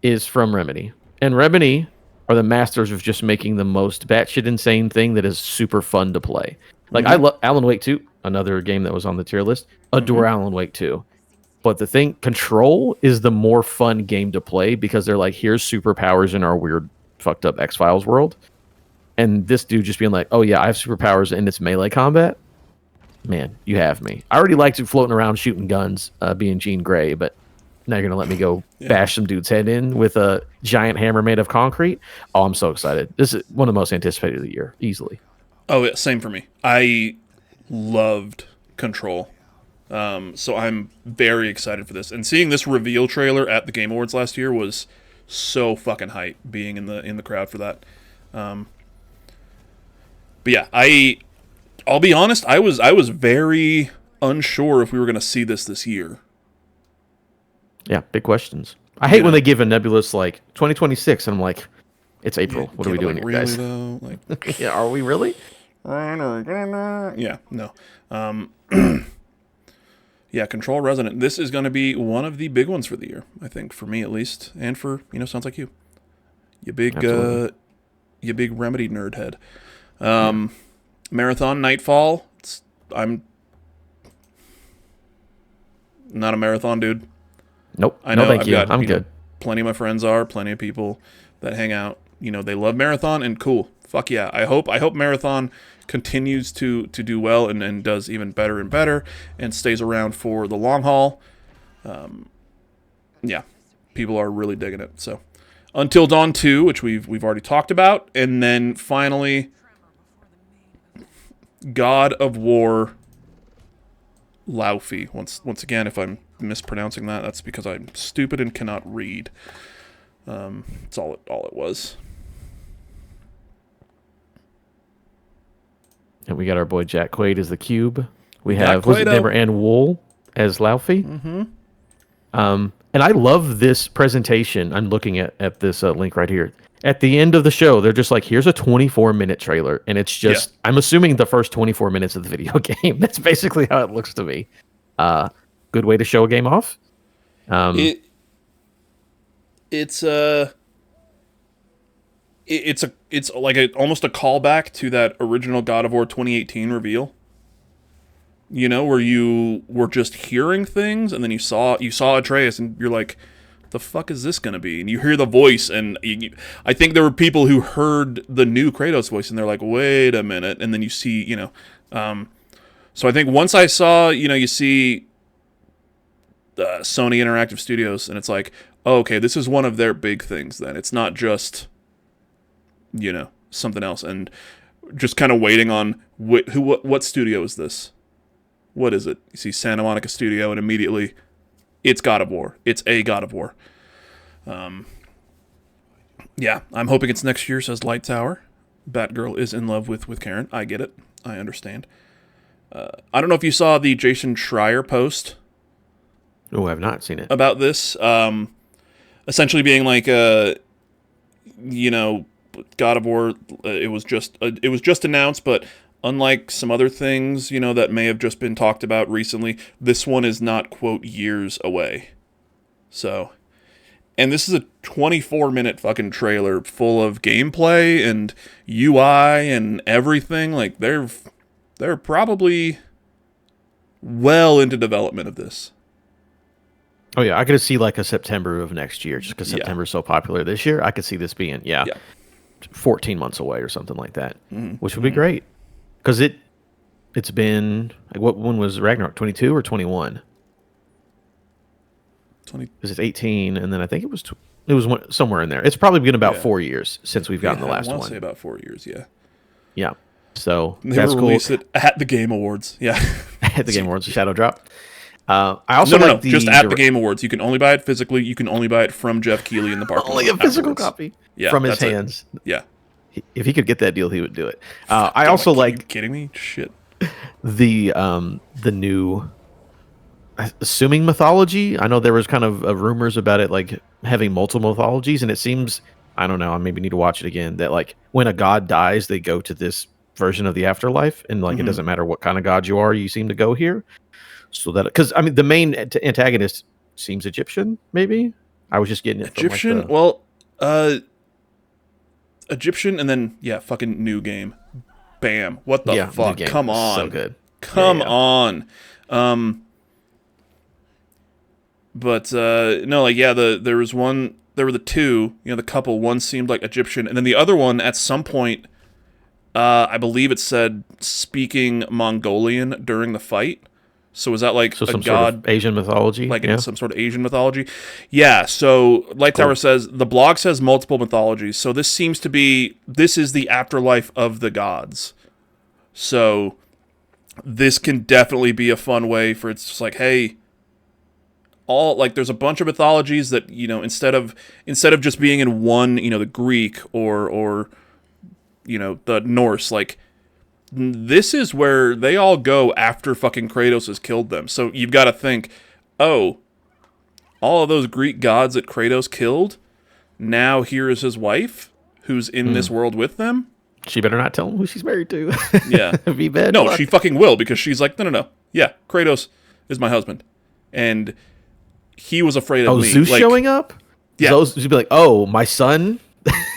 is from Remedy, and Remedy are the masters of just making the most batshit insane thing that is super fun to play. Like I love Alan Wake 2, another game that was on the tier list. Adore Alan Wake 2. But the thing, Control is the more fun game to play because they're like, here's superpowers in our weird, fucked up X-Files world. And this dude just being like, oh yeah, I have superpowers and it's melee combat. Man, you have me. I already liked it floating around shooting guns, being Jean Grey, but now you're going to let me go bash some dude's head in with a giant hammer made of concrete? Oh, I'm so excited. This is one of the most anticipated of the year, easily. Oh, yeah, same for me. I loved Control. So I'm very excited for this. And seeing this reveal trailer at the Game Awards last year was so fucking hype, being in the crowd for that. But yeah, I'll be honest, I was very unsure if we were going to see this year. Yeah, big questions. I hate when they give a nebulous like 2026, and I'm like, it's April. What are we doing like, here, really, guys? though? Like, Yeah, are we really? yeah, no. Yeah, Control Resonant. This is going to be one of the big ones for the year, I think, for me at least, and for, sounds like you. You big Remedy nerd head. Marathon Nightfall. I'm not a marathon dude. Nope. I know. No, thank I've you. got, I'm good. Plenty of my friends are. Plenty of people that hang out. They love Marathon, and cool. Fuck yeah. I hope Marathon continues to do well and does even better and better and stays around for the long haul. Yeah, people are really digging it. So, Until Dawn 2, which we've already talked about, and then finally God of War Laufey. Once again, if I'm mispronouncing that, that's because I'm stupid and cannot read. That's all it was. And we got our boy Jack Quaid as the Cube. We have Deborah Ann Wool as Laufey. Mm-hmm. And I love this presentation. I'm looking at this link right here. At the end of the show, they're just like, here's a 24-minute trailer. And it's just, I'm assuming the first 24 minutes of the video game. That's basically how it looks to me. Good way to show a game off. It's like almost a callback to that original God of War 2018 reveal. Where you were just hearing things, and then you saw Atreus, and you're like, the fuck is this gonna be? And you hear the voice, and I think there were people who heard the new Kratos voice, and they're like, wait a minute, and then you see, so I think once I saw, you see Sony Interactive Studios, and it's like, oh, okay, this is one of their big things then. It's not just, something else, and just kind of waiting on what studio is this? What is it? You see Santa Monica Studio, and immediately it's God of War. It's a God of War. Yeah, I'm hoping it's next year, says Light Tower. Batgirl is in love with Karen. I get it. I understand. I don't know if you saw the Jason Schreier post. Oh, I've not seen it. About this. Essentially being like, God of War, it was just announced, but unlike some other things, that may have just been talked about recently, this one is not, quote, years away. So, and this is a 24-minute fucking trailer full of gameplay and UI and everything. Like, they're probably well into development of this. Oh, yeah, I could see like a September of next year, just because September is so popular this year. I could see this being, 14 months away or something like that, which would be great. Because it's been, like, when was Ragnarok, 22 or 21? 20. Because it's 18, and then I think it was somewhere in there. It's probably been about 4 years since we've gotten the last one. I want to say about 4 years, yeah. Yeah, so that's cool. They released it at the Game Awards, yeah. At the Game Awards, Shadow Drop. I also no, just at the Game Awards. You can only buy it physically. You can only buy it from Jeff Keighley in the parking lot. Only a physical copy from his hands. Yeah. If he could get that deal, he would do it. I also like. Are you kidding me? Shit. The new, assuming mythology. I know there was kind of rumors about it, like having multiple mythologies, and it seems, I don't know, I maybe need to watch it again, that like when a god dies, they go to this version of the afterlife, and like it doesn't matter what kind of god you are, you seem to go here. So that, because I mean, the main antagonist seems Egyptian, maybe. I was just getting it. Egyptian. From like Egyptian, and then fucking new game. Bam! What the fuck? Come on! So good. Come on! But no, like there was one. There were the two. The couple. One seemed like Egyptian, and then the other one at some point, I believe it said speaking Mongolian during the fight. So is that like a some god, sort of Asian mythology? Like in some sort of Asian mythology? Yeah, so Light Tower says, the blog says multiple mythologies. So this seems to be, this is the afterlife of the gods. So this can definitely be a fun way for, it's just like, hey, there's a bunch of mythologies that, instead of just being in one, the Greek or the Norse, like, this is where they all go after fucking Kratos has killed them. So you've got to think, all all of those Greek gods that Kratos killed, now here is his wife, who's in this world with them. She better not tell him who she's married to. Yeah. Be bad. No, luck. she fucking will, because she's like, no. Yeah, Kratos is my husband. And he was afraid of me. Zeus showing up? Yeah. Zeus would be like, oh, my son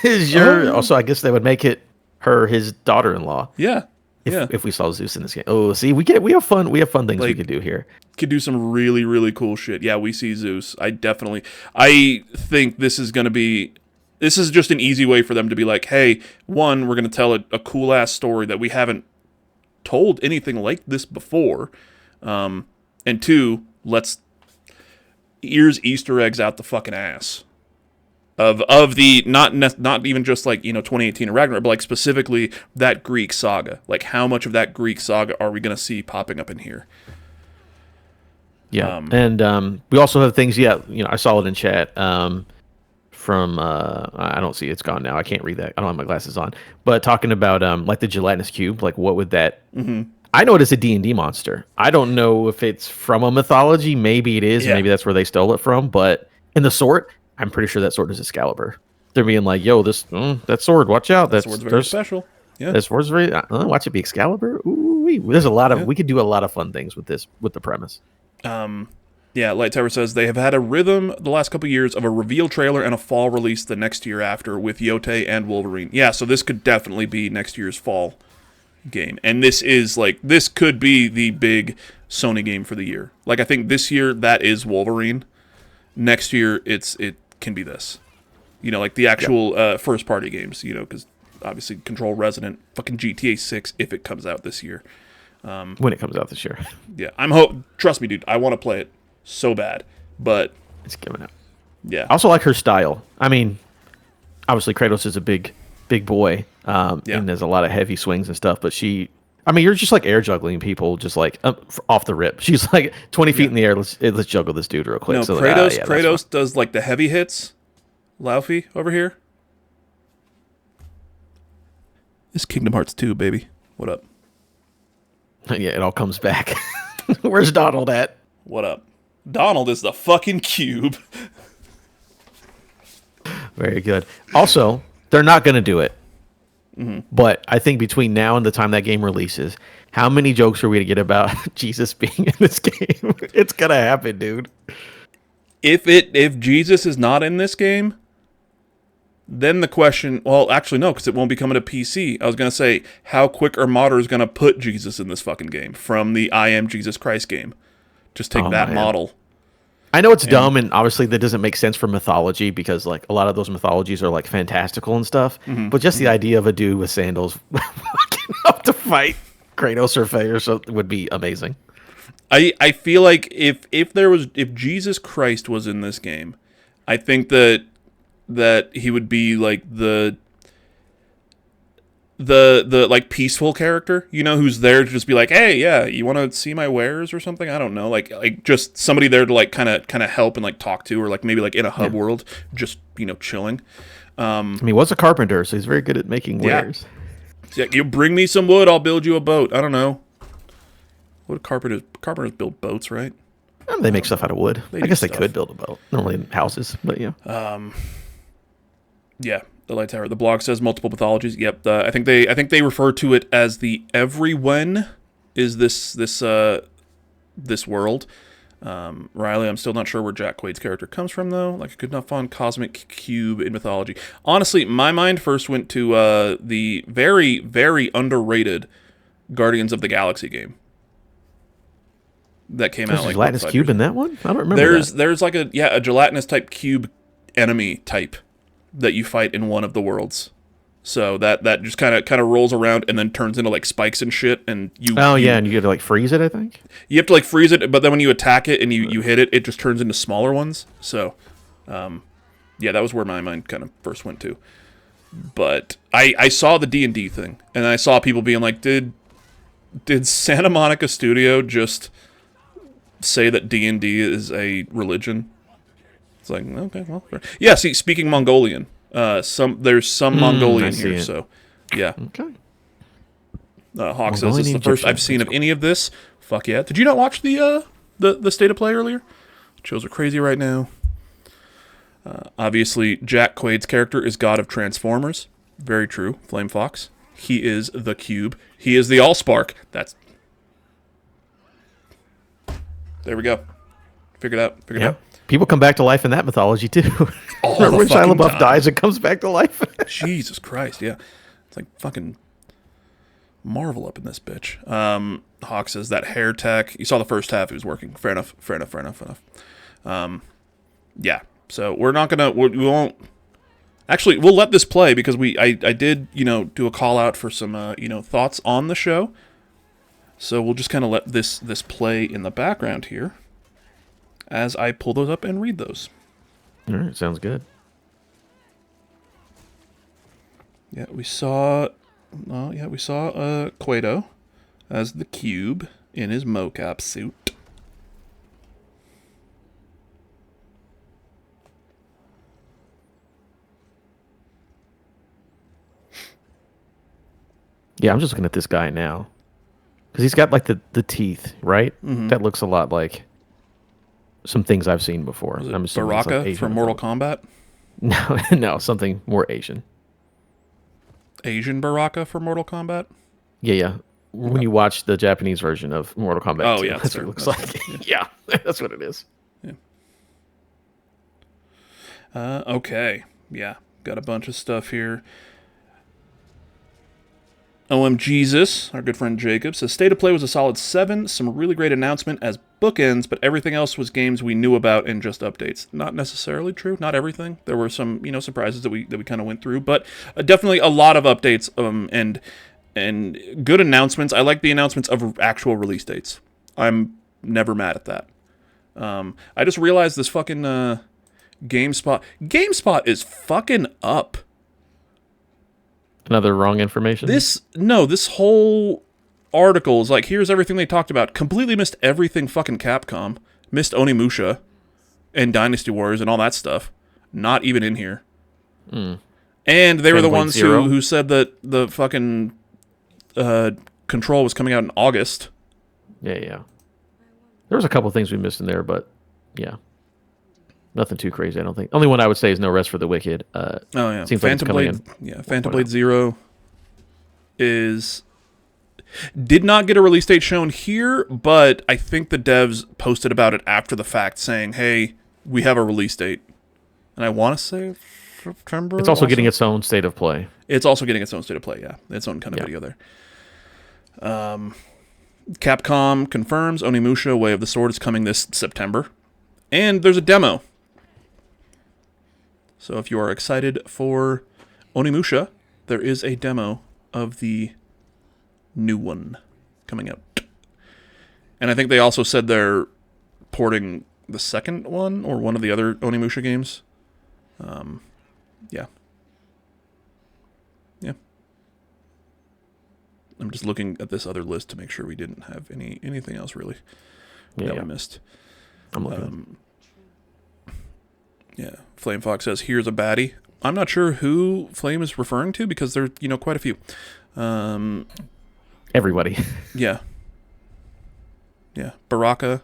is your... Also, I guess they would make it his daughter-in-law. Yeah. If we saw Zeus in this game. Oh, see, we have fun things we could do here. Could do some really, really cool shit. Yeah, we see Zeus. I think this is just an easy way for them to be like, hey, one, we're going to tell a cool ass story that we haven't told anything like this before. And two, here's Easter eggs out the fucking ass. Of the not even just like 2018 or Ragnarok, but like specifically that Greek saga. Like how much of that Greek saga are we gonna see popping up in here? Yeah, and we also have things. Yeah, I saw it in chat from I don't see it's gone now. I can't read that. I don't have my glasses on. But talking about like the gelatinous cube, like what would that? Mm-hmm. I know it is a D&D monster. I don't know if it's from a mythology. Maybe it is. Yeah. Maybe that's where they stole it from. But in the sword, I'm pretty sure that sword is Excalibur. They're being like, yo, that sword, watch out. That sword's very special. Yeah. That sword's very, watch it be Excalibur. Ooh, there's a lot of, we could do a lot of fun things with the premise. Yeah, Light Tower says they have had a rhythm the last couple of years of a reveal trailer and a fall release the next year after with Yote and Wolverine. Yeah, so this could definitely be next year's fall game. And this could be the big Sony game for the year. Like, I think this year that is Wolverine. Next year it can be this. Like the actual first party games, because obviously Control Resident, fucking GTA 6 if it comes out this year. When it comes out this year. Yeah, trust me, dude, I want to play it so bad, but it's coming out. Yeah. I also like her style. I mean, obviously Kratos is a big boy, and there's a lot of heavy swings and stuff, but you're just like air juggling people just like off the rip. She's like 20 feet in the air. Let's juggle this dude real quick. No, so Kratos does like the heavy hits. Laufey over here. It's Kingdom Hearts 2, baby. What up? Yeah, it all comes back. Where's Donald at? What up? Donald is the fucking cube. Very good. Also, they're not going to do it. Mm-hmm. But I think between now and the time that game releases, how many jokes are we to get about Jesus being in this game? It's going to happen, dude. If Jesus is not in this game, then the question, well, actually no, because it won't be coming to PC. I was going to say, how quick are modders going to put Jesus in this fucking game from the I Am Jesus Christ game? Just take that model. I know it's dumb, and obviously that doesn't make sense for mythology because like a lot of those mythologies are like fantastical and stuff. Mm-hmm. But just the idea of a dude with sandals walking up to fight Kratos or Faye or something would be amazing. I feel like if Jesus Christ was in this game, I think that he would be like the like peaceful character, who's there to just be like, hey, yeah, you want to see my wares or something? I don't know, like just somebody there to like kind of help and like talk to, or like maybe like in a hub world, just chilling. He was a carpenter, so he's very good at making wares. Yeah, you bring me some wood, I'll build you a boat. I don't know. What carpenters build boats, right? They make stuff out of wood. I guess they could build a boat, normally in houses, but yeah. Yeah. The Light Tower. The blog says multiple mythologies. Yep. I think they refer to it as the everyone is this world. Riley, I'm still not sure where Jack Quaid's character comes from though. Like a good enough fun cosmic cube in mythology. Honestly, my mind first went to the very, very underrated Guardians of the Galaxy game that came out. There's a gelatinous cube in that one? I don't remember. There's like a gelatinous type cube enemy type that you fight in one of the worlds. So that just kind of rolls around and then turns into like spikes and shit, and you and you get to like freeze it, I think. You have to like freeze it, but then when you attack it and you hit it, it just turns into smaller ones. So that was where my mind kind of first went to. But I saw the D&D thing, and I saw people being like, did Santa Monica Studio just say that D&D is a religion? It's like, okay, well, fair. Yeah, see, speaking Mongolian, there's some Mongolian here, so yeah. Okay. Hawk says this is the first I've seen of any of this. Fuck yeah! Did you not watch the State of Play earlier? Shows are crazy right now. Obviously, Jack Quaid's character is God of Transformers. Very true. Flame Fox. He is the Cube. He is the Allspark. There we go. Figured out. People come back to life in that mythology too. Remember when Shia LaBeouf dies and comes back to life? Jesus Christ, yeah. It's like fucking Marvel up in this bitch. Hawk says that hair tech. You saw the first half; it was working. Fair enough. Yeah. So we're not gonna. We won't. Actually, we'll let this play because I did do a call out for some thoughts on the show. So we'll just kind of let this play in the background here as I pull those up and read those. All right, sounds good. Yeah, we saw Quato as the Cube in his mocap suit. Yeah, I'm just looking at this guy now. Because he's got like the teeth, right? Mm-hmm. That looks a lot like some things I've seen before. I'm assuming it's Baraka like Asian from Mortal Kombat? No, something more Asian. Asian Baraka for Mortal Kombat? Yeah. When you watch the Japanese version of Mortal Kombat 2, yeah, that's what it looks like. Yeah, that's what it is. Yeah. Okay. Yeah, got a bunch of stuff here. Jesus, our good friend Jacob, says State of Play was a solid 7. Some really great announcement as bookends, but everything else was games we knew about and just updates. Not necessarily true. Not everything. There were some surprises that we kind of went through, but definitely a lot of updates and good announcements. I like the announcements of actual release dates. I'm never mad at that. I just realized this fucking GameSpot is fucking up. Another wrong information? This whole article is like, here's everything they talked about. Completely missed everything fucking Capcom. Missed Onimusha and Dynasty Warriors and all that stuff. Not even in here. And they were the ones who said that the fucking Control was coming out in August. Yeah. There was a couple things we missed in there, but yeah. Nothing too crazy, I don't think. Only one I would say is No Rest for the Wicked. Seems like it's coming in. Yeah, Phantom Blade Zero did not get a release date shown here, but I think the devs posted about it after the fact, saying, "Hey, we have a release date," and I want to say September. It's also getting its own State of Play. It's also getting its own State of Play. Yeah, its own kind of video there. Capcom confirms Onimusha: Way of the Sword is coming this September, and there's a demo. So if you are excited for Onimusha, there is a demo of the new one coming out. And I think they also said they're porting the second one or one of the other Onimusha games. Yeah. I'm just looking at this other list to make sure we didn't have anything else really that we missed. I'm looking. Yeah, Flame Fox says, here's a baddie. I'm not sure who Flame is referring to because there are, quite a few. Everybody. Yeah. Baraka,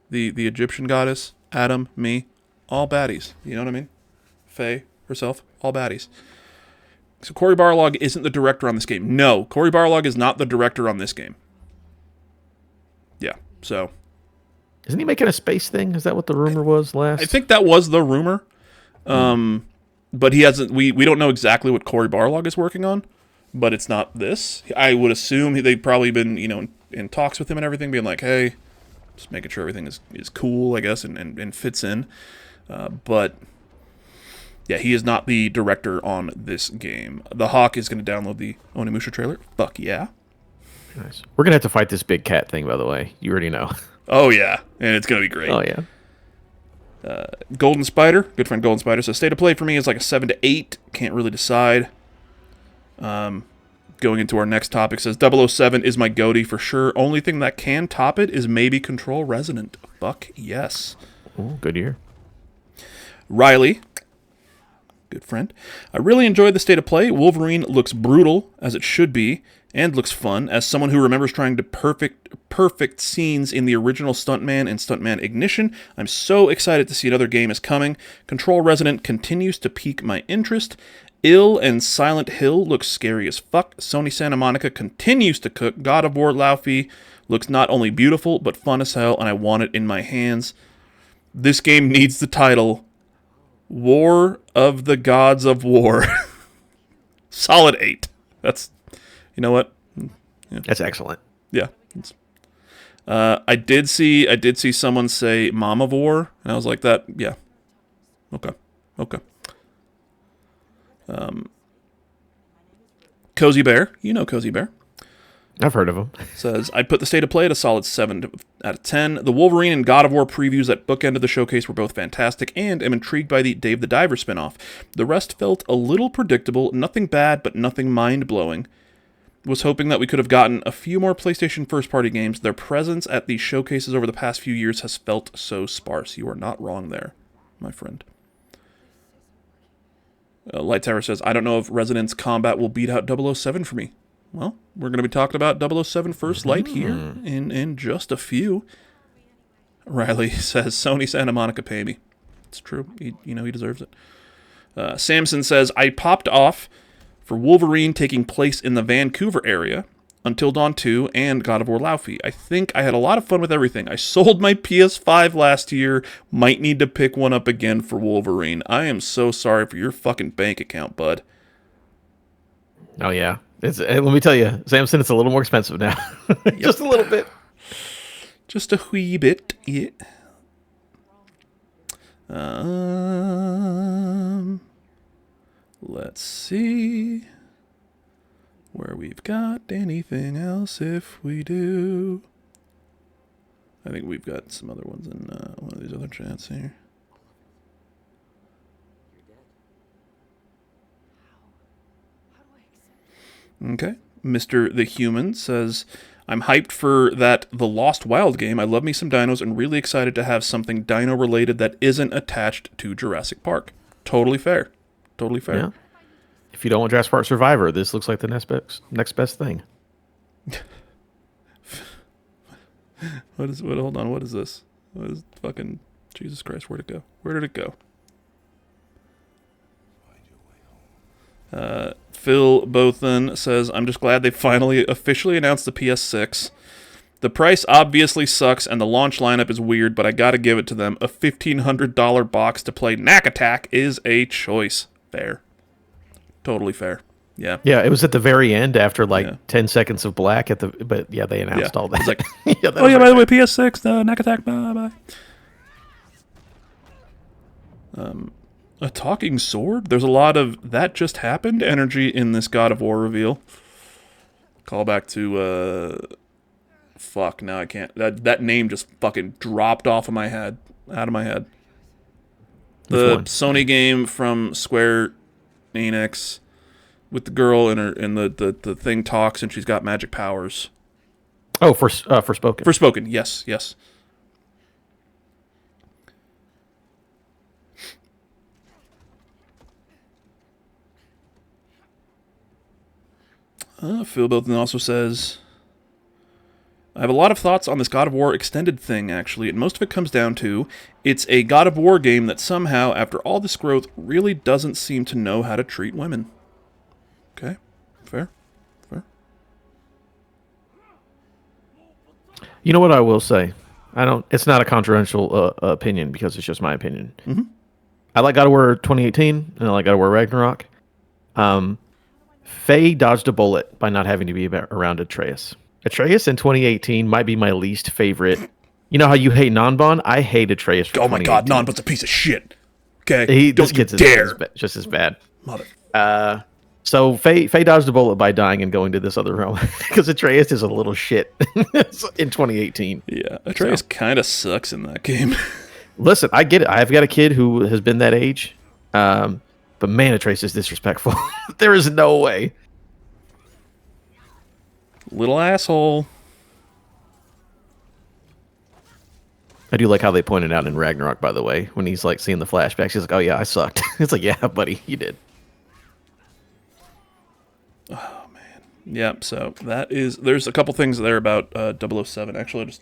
the Egyptian goddess, Adam, me, all baddies. You know what I mean? Faye herself, all baddies. So Cory Barlog isn't the director on this game. No, Cory Barlog is not the director on this game. Yeah, so... Isn't he making a space thing? Is that what the rumor was last? I think that was the rumor. But he hasn't. We don't know exactly what Cory Barlog is working on, but it's not this. I would assume they've probably been, in talks with him and everything, being like, hey, just making sure everything is cool, I guess, and fits in. But yeah, he is not the director on this game. The Hawk is going to download the Onimusha trailer. Fuck yeah. Nice. We're going to have to fight this big cat thing, by the way. You already know. Oh, yeah. And it's going to be great. Oh, yeah. Golden Spider, good friend Golden Spider, says State of Play for me is like a 7 to 8. Can't really decide. Going into our next topic, says 007 is my goatee for sure. Only thing that can top it is maybe Control Resonant. Fuck yes. Ooh, good year. Riley Good friend. I really enjoyed the state of play. Wolverine looks brutal, as it should be, and looks fun. As someone who remembers trying to perfect scenes in the original Stuntman and Stuntman Ignition, I'm so excited to see another game is coming. Control Resident continues to pique my interest. Ill and Silent Hill looks scary as fuck. Sony Santa Monica continues to cook. God of War Laufey looks not only beautiful, but fun as hell, and I want it in my hands. This game needs the title War of the Gods of War. Solid 8. That's, you know what? Yeah. That's excellent. Yeah. I did see someone say Mom of War, and I was like, that, yeah. Okay. Cozy Bear, you know Cozy Bear. I've heard of him. Says, I'd put the state of play at a solid 7 out of 10. The Wolverine and God of War previews that bookended the showcase were both fantastic, and am intrigued by the Dave the Diver spinoff. The rest felt a little predictable, nothing bad, but nothing mind-blowing. Was hoping that we could have gotten a few more PlayStation first-party games. Their presence at these showcases over the past few years has felt so sparse. You are not wrong there, my friend. Light Tower says, I don't know if Residence Combat will beat out 007 for me. Well, we're going to be talking about 007 First Light here in just a few. Riley says, Sony Santa Monica, pay me. It's true. He deserves it. Samson says, I popped off for Wolverine taking place in the Vancouver area, Until Dawn 2, and God of War Laufey. I think I had a lot of fun with everything. I sold my PS5 last year. Might need to pick one up again for Wolverine. I am so sorry for your fucking bank account, bud. Oh, yeah. Let me tell you, Samson, it's a little more expensive now. Just a little bit. Just a wee bit, yeah. Let's see where we've got anything else. If we do, I think we've got some other ones in one of these other chats here. Okay. Mr. The Human says, I'm hyped for that The Lost Wild game. I love me some dinos and really excited to have something dino related that isn't attached to Jurassic Park. Totally fair. Yeah. If you don't want Jurassic Park Survivor, this looks like the next best thing. Hold on, what is this? What is fucking Jesus Christ, where'd it go? Where did it go? Phil Bothan says, I'm just glad they finally officially announced the PS6. The price obviously sucks and the launch lineup is weird, but I gotta give it to them. A $1,500 box to play Knack Attack is a choice. Fair. Totally fair. Yeah. Yeah, it was at the very end after 10 seconds of black but yeah, they announced all that. It's like, by the way, PS6, Knack Attack, bye. A talking sword? There's a lot of that just happened energy in this God of War reveal. Call back to, fuck, now I can't. That name just fucking dropped out of my head. The Sony game from Square Enix with the girl and the thing talks and she's got magic powers. Oh, Forspoken. Forspoken, yes. Phil Bilton also says, I have a lot of thoughts on this God of War extended thing, actually, and most of it comes down to, it's a God of War game that somehow, after all this growth, really doesn't seem to know how to treat women. Okay, fair. You know what I will say? It's not a controversial opinion, because it's just my opinion. Mm-hmm. I like God of War 2018, and I like God of War Ragnarok. Faye dodged a bullet by not having to be around Atreus. Atreus in 2018 might be my least favorite. You know how you hate Nanban? I hate Atreus from 2018. Oh my god, Nanban's a piece of shit. Okay, this kid's just as bad. Mother. So Faye dodged a bullet by dying and going to this other realm because Atreus is a little shit in 2018. Yeah, Atreus kind of sucks in that game. Listen, I get it. I've got a kid who has been that age. But man, Atreus is disrespectful. There is no way. Little asshole. I do like how they pointed out in Ragnarok, by the way, when he's like seeing the flashbacks. He's like, "Oh yeah, I sucked." It's like, "Yeah, buddy, you did." Oh man. Yeah. So there's a couple things there about 007. Actually, I just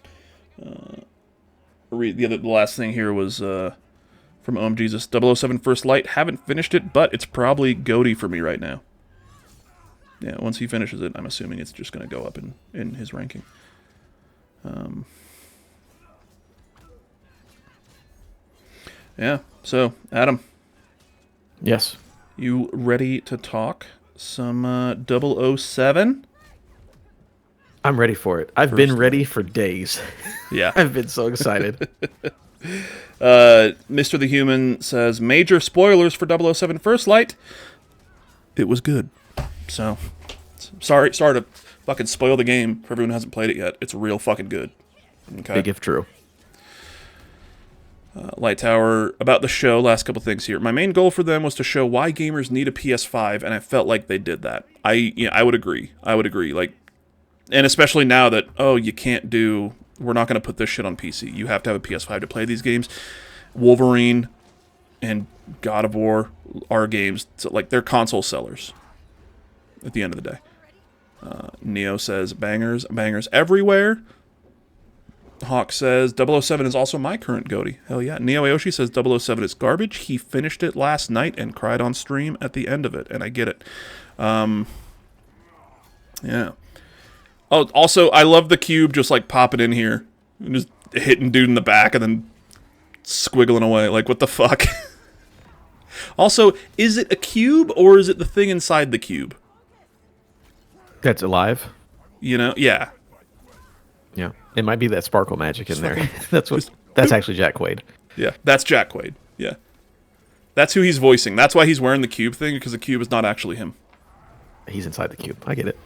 read the last thing here was from Jesus 007 First Light. Haven't finished it, but it's probably GOATY for me right now. Yeah, once he finishes it, I'm assuming it's just going to go up in his ranking. Yeah, so, Adam. Yes. You ready to talk some 007? I'm ready for it. I've been ready for days. Yeah. I've been so excited. Mr. the Human says, major spoilers for 007 First Light. It was good. So, sorry to fucking spoil the game for everyone who hasn't played it yet. It's real fucking good. Okay. Big if true. Light Tower, about the show, last couple things here. My main goal for them was to show why gamers need a PS5, and I felt like they did that. I would agree. Like, and especially now that, we're not going to put this shit on PC. You have to have a PS5 to play these games. Wolverine and God of War are games, so, like, they're console sellers at the end of the day. Neo says, bangers everywhere. Hawk says, 007 is also my current GOATY. Hell yeah. Neo Aoshi says 007 is garbage. He finished it last night and cried on stream at the end of it, and I get it. Yeah. Oh, also, I love the cube just, like, popping in here and just hitting dude in the back and then squiggling away. Like, what the fuck? Also, is it a cube or is it the thing inside the cube? That's alive. You know? Yeah. Yeah. It might be that sparkle magic in there. That's actually Jack Quaid. Yeah, that's Jack Quaid. Yeah. That's who he's voicing. That's why he's wearing the cube thing, because the cube is not actually him. He's inside the cube. I get it.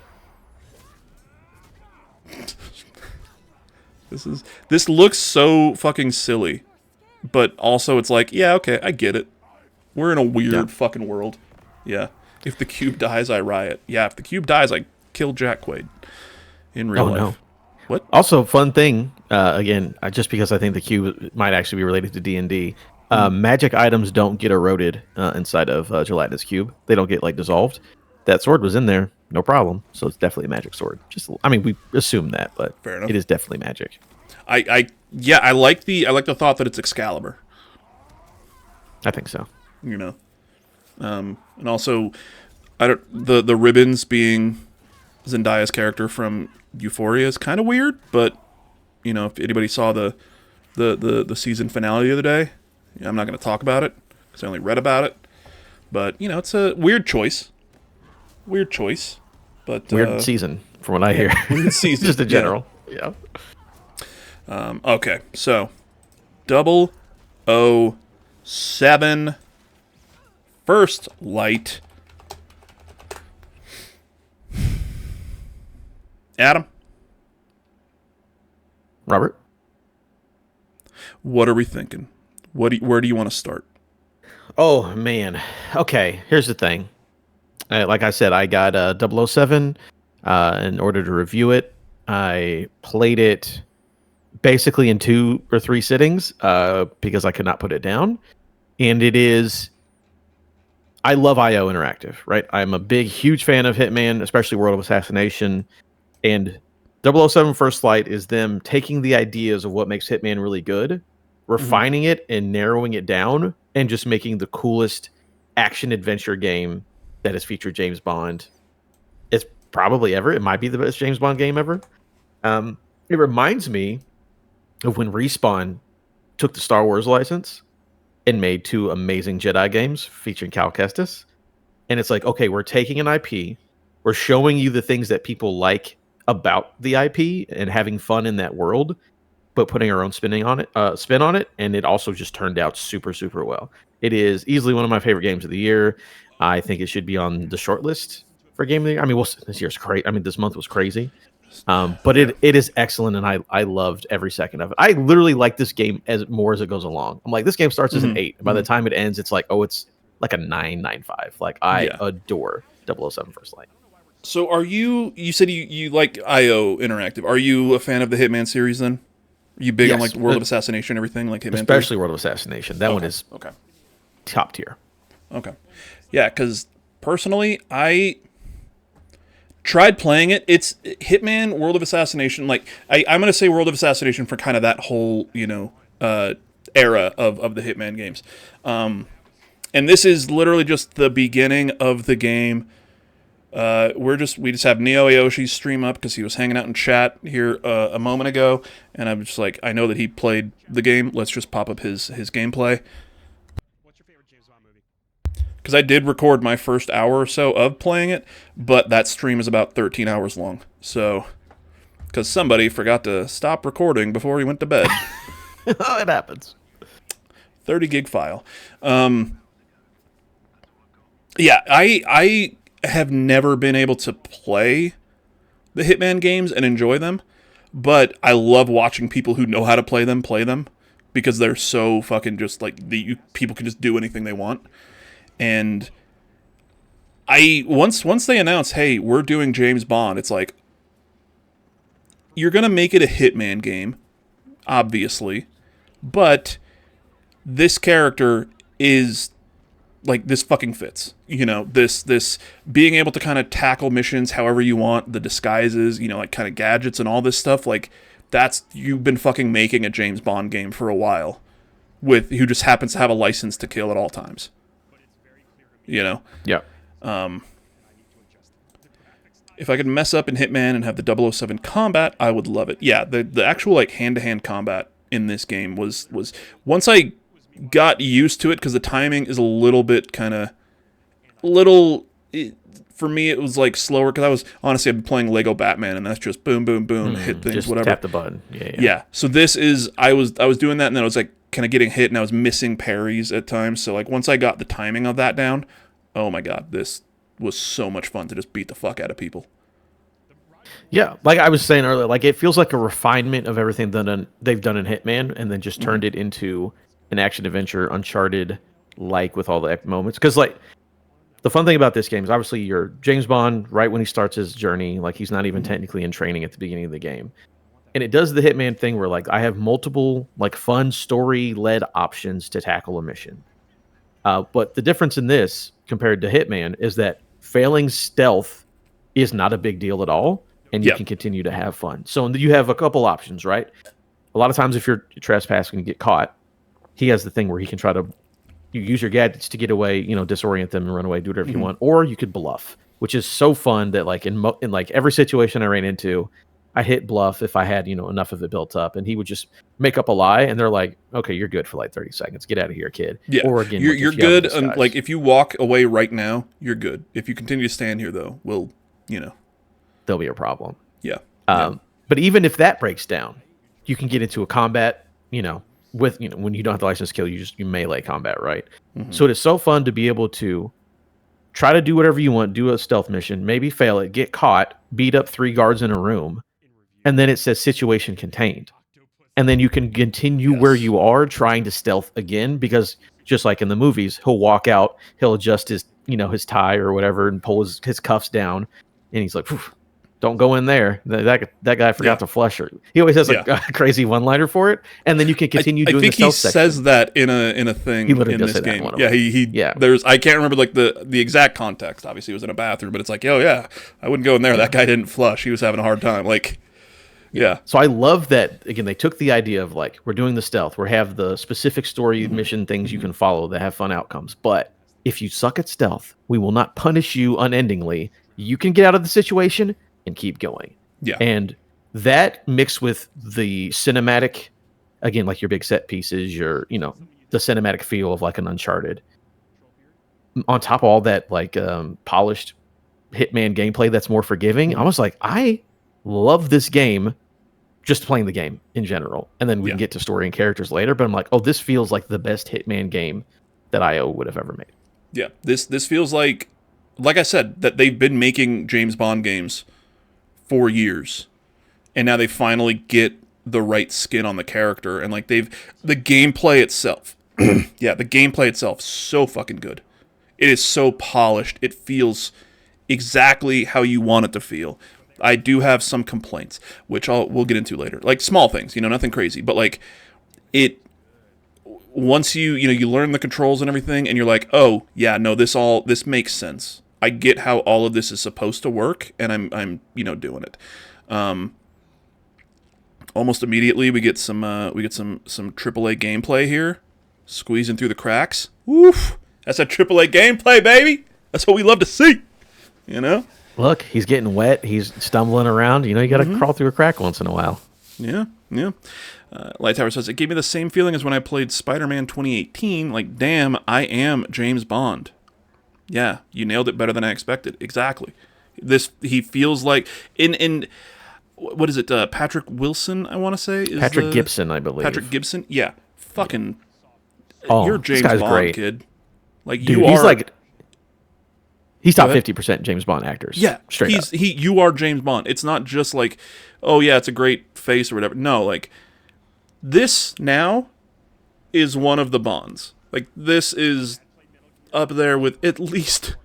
This looks so fucking silly. But also it's like, yeah, okay, I get it. We're in a weird fucking world. Yeah. If the cube dies, I riot. Yeah, if the cube dies, I kill Jack Quaid. In real life. No. What? Also, fun thing, again, just because I think the cube might actually be related to D&D, magic items don't get eroded inside of Gelatinous Cube. They don't get, like, dissolved. That sword was in there, no problem. So it's definitely a magic sword. We assume that, but it is definitely magic. I like the thought that it's Excalibur. I think so. You know, and also, the ribbons being Zendaya's character from Euphoria is kind of weird, but you know, if anybody saw the season finale the other day, I'm not going to talk about it because I only read about it. But you know, it's a weird choice. But weird season, from what I hear. Weird season, just in general. Yeah. Okay, so 007 First Light. Adam? Robert? What are we thinking? Where do you want to start? Oh, man. Okay, here's the thing. Like I said, I got 007 in order to review it. I played it basically in 2 or 3 sittings because I could not put it down. And it is... I love IO Interactive, right? I'm a huge fan of Hitman, especially World of Assassination. And 007 First Light is them taking the ideas of what makes Hitman really good, refining it and narrowing it down, and just making the coolest action-adventure game that has featured James Bond. It's probably ever. It might be the best James Bond game ever. It reminds me of when Respawn took the Star Wars license and made 2 amazing Jedi games featuring Cal Kestis. And it's like, okay, we're taking an IP, we're showing you the things that people like about the IP and having fun in that world, but putting our own spin on it, and it also just turned out super, super well. It is easily one of my favorite games of the year. I think it should be on the short list for Game of the Year. I mean, this year's crazy. I mean, this month was crazy. But it is excellent, and I loved every second of it. I literally like this game as it goes along. I'm like, this game starts as an 8. By the time it ends, it's like, it's like a 9.95. Like, I adore 007 First Light. So you said you like IO Interactive. Are you a fan of the Hitman series then? Are you big on Yes. like World of Assassination, everything like Hitman 3? Especially World of Assassination. That one is Okay. top tier. Okay. Yeah, because personally, I tried playing it. It's Hitman, World of Assassination. Like, I'm going to say World of Assassination for kind of that whole, era of the Hitman games. And this is literally just the beginning of the game. We just have Neo Aoshi stream up because he was hanging out in chat here a moment ago, and I'm just like, I know that he played the game. Let's just pop up his gameplay. What's your favorite James Bond movie? Because I did record my first hour or so of playing it, but that stream is about 13 hours long. So, because somebody forgot to stop recording before he went to bed. Oh, it happens. 30 gig file. Yeah, I have never been able to play the Hitman games and enjoy them, but I love watching people who know how to play them because they're so fucking just like people can just do anything they want. And once they announce, hey, we're doing James Bond, it's like, you're gonna make it a Hitman game, obviously, but this character is like, this fucking fits. This being able to kind of tackle missions however you want, the disguises, like kind of gadgets and all this stuff, like you've been fucking making a James Bond game for a while who just happens to have a license to kill at all times. Yeah. If I could mess up in Hitman and have the 007 combat, I would love it. Yeah, the actual like hand-to-hand combat in this game was once I got used to it, because the timing is a little bit for me it was like slower, because I've been playing Lego Batman, and that's just boom boom boom, hit things, just whatever, tap the button. Yeah. So this is I was doing that, and then I was like kind of getting hit, and I was missing parries at times. So like once I got the timing of that down, oh my god, this was so much fun to just beat the fuck out of people. Yeah, like I was saying earlier, like it feels like a refinement of everything they've done in Hitman, and then just turned it into an action adventure, Uncharted, like with all the epic moments. Because like the fun thing about this game is obviously you're James Bond right when he starts his journey. Like he's not even technically in training at the beginning of the game, and it does the Hitman thing where like I have multiple like fun story led options to tackle a mission. But the difference in this compared to Hitman is that failing stealth is not a big deal at all, and you can continue to have fun. So you have a couple options, right? A lot of times if you're trespassing and get caught, he has the thing where he can try to use your gadgets to get away, disorient them and run away, do whatever you want, or you could bluff, which is so fun that like in like every situation I ran into, I hit bluff if I had enough of it built up, and he would just make up a lie, and they're like, okay, you're good for like 30 seconds, get out of here, kid. Yeah, or again, you're good, and like if you walk away right now, you're good. If you continue to stand here though, there'll be a problem. Yeah. But even if that breaks down, you can get into a combat, with when you don't have the license to kill, you melee combat, right? So it is so fun to be able to try to do whatever you want, do a stealth mission, maybe fail it, get caught, beat up 3 guards in a room, and then it says situation contained, and then you can continue where you are trying to stealth again, because just like in the movies, he'll walk out, he'll adjust his his tie or whatever and pull his cuffs down, and he's like, don't go in there. That guy forgot to flush her. He always has a crazy one-liner for it, and then you can continue doing the stealth section. I think he says that in a thing he literally in does this say game. That in Yeah, there's I can't remember like the exact context. Obviously, it was in a bathroom, but it's like, oh yeah, I wouldn't go in there. That guy didn't flush. He was having a hard time. Like, yeah. So I love that, again, they took the idea of like, we're doing the stealth, we have the specific story mission things you can follow that have fun outcomes, but if you suck at stealth, we will not punish you unendingly. You can get out of the situation and keep going. Yeah. And that mixed with the cinematic, again, like your big set pieces, the cinematic feel of like an Uncharted, on top of all that, like polished Hitman gameplay that's more forgiving, I was like, I love this game, just playing the game in general. And then we can get to story and characters later, but I'm like, oh, this feels like the best Hitman game that IO would have ever made. Yeah, this feels like I said, that they've been making James Bond games for years, and now they finally get the right skin on the character, and like the gameplay itself, the gameplay itself is so fucking good. It is so polished. It feels exactly how you want it to feel. I do have some complaints, which we'll get into later. Like small things, nothing crazy, but like it. Once you learn the controls and everything, and you're like, oh yeah, no, this makes sense. I get how all of this is supposed to work, and I'm doing it. Almost immediately we get some AAA gameplay here, squeezing through the cracks. Woof! That's a AAA gameplay, baby. That's what we love to see. Look, he's getting wet. He's stumbling around. You got to crawl through a crack once in a while. Yeah. Light Tower says, it gave me the same feeling as when I played Spider-Man 2018. Like, damn, I am James Bond. Yeah, you nailed it better than I expected. Exactly. He feels like, what is it, Patrick Wilson, I want to say? Patrick Gibson, I believe. Patrick Gibson? Yeah. Fucking, you're James Bond, great. Kid. Like, dude, you are... He's top 50% James Bond actors. Yeah, straight up. You are James Bond. It's not just like, oh yeah, it's a great face or whatever. No, like, this now is one of the Bonds. Like, this is up there with at least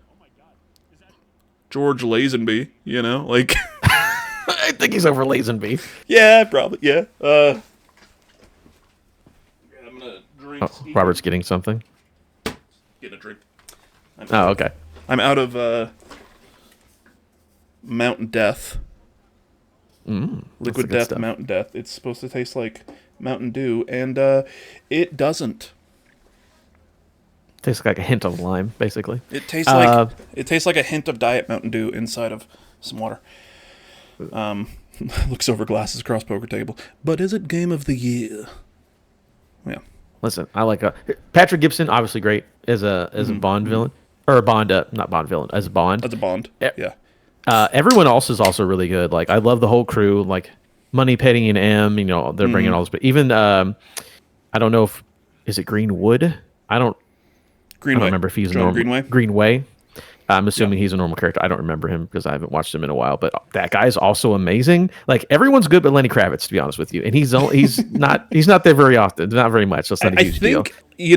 George Lazenby, like... I think he's over Lazenby. Yeah, probably, yeah. I'm gonna drink. Oh, Robert's getting something. Get a drink. Okay. I'm out of Mountain Death. Liquid Death, stuff. Mountain Death. It's supposed to taste like Mountain Dew, and it doesn't. Tastes like a hint of lime, basically. It tastes like a hint of Diet Mountain Dew inside of some water. Looks over glasses across poker table. But is it Game of the Year? Yeah. Listen, I like Patrick Gibson, obviously great as a Bond villain. Or a Bond, not Bond villain, as a Bond. As a Bond, yeah. Everyone else is also really good. Like, I love the whole crew. Like, Money, Petty, and M, they're bringing all this. But even, I don't know is it Greenwood? I don't remember if he's a normal. Greenway. I'm assuming he's a normal character. I don't remember him because I haven't watched him in a while. But that guy's also amazing. Like, everyone's good but Lenny Kravitz, to be honest with you. And he's not there very often. Not very much. That's not a huge deal.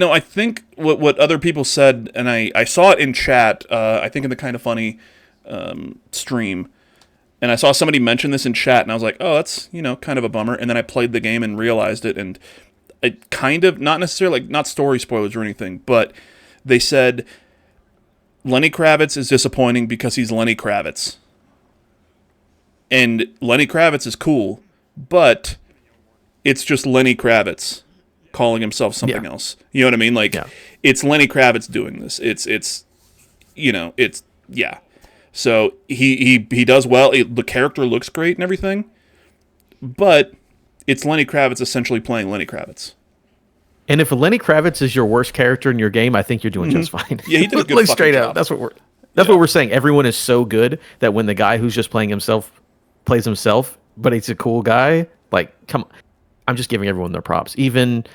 I think what other people said, and I saw it in chat, I think in the Kind of Funny stream, and I saw somebody mention this in chat, and I was like, oh, that's, kind of a bummer. And then I played the game and realized it, and it kind of, not necessarily, like, not story spoilers or anything, but they said Lenny Kravitz is disappointing because he's Lenny Kravitz. And Lenny Kravitz is cool, but it's just Lenny Kravitz calling himself something else. You know what I mean? Like, it's Lenny Kravitz doing this. It's So he does well. The character looks great and everything, but it's Lenny Kravitz essentially playing Lenny Kravitz. And if Lenny Kravitz is your worst character in your game, I think you're doing just fine. Yeah, he did a good like, fucking straight job. up. That's what we're saying. Everyone is so good that when the guy who's just playing himself plays himself, but he's a cool guy, like, come on. I'm just giving everyone their props. Even,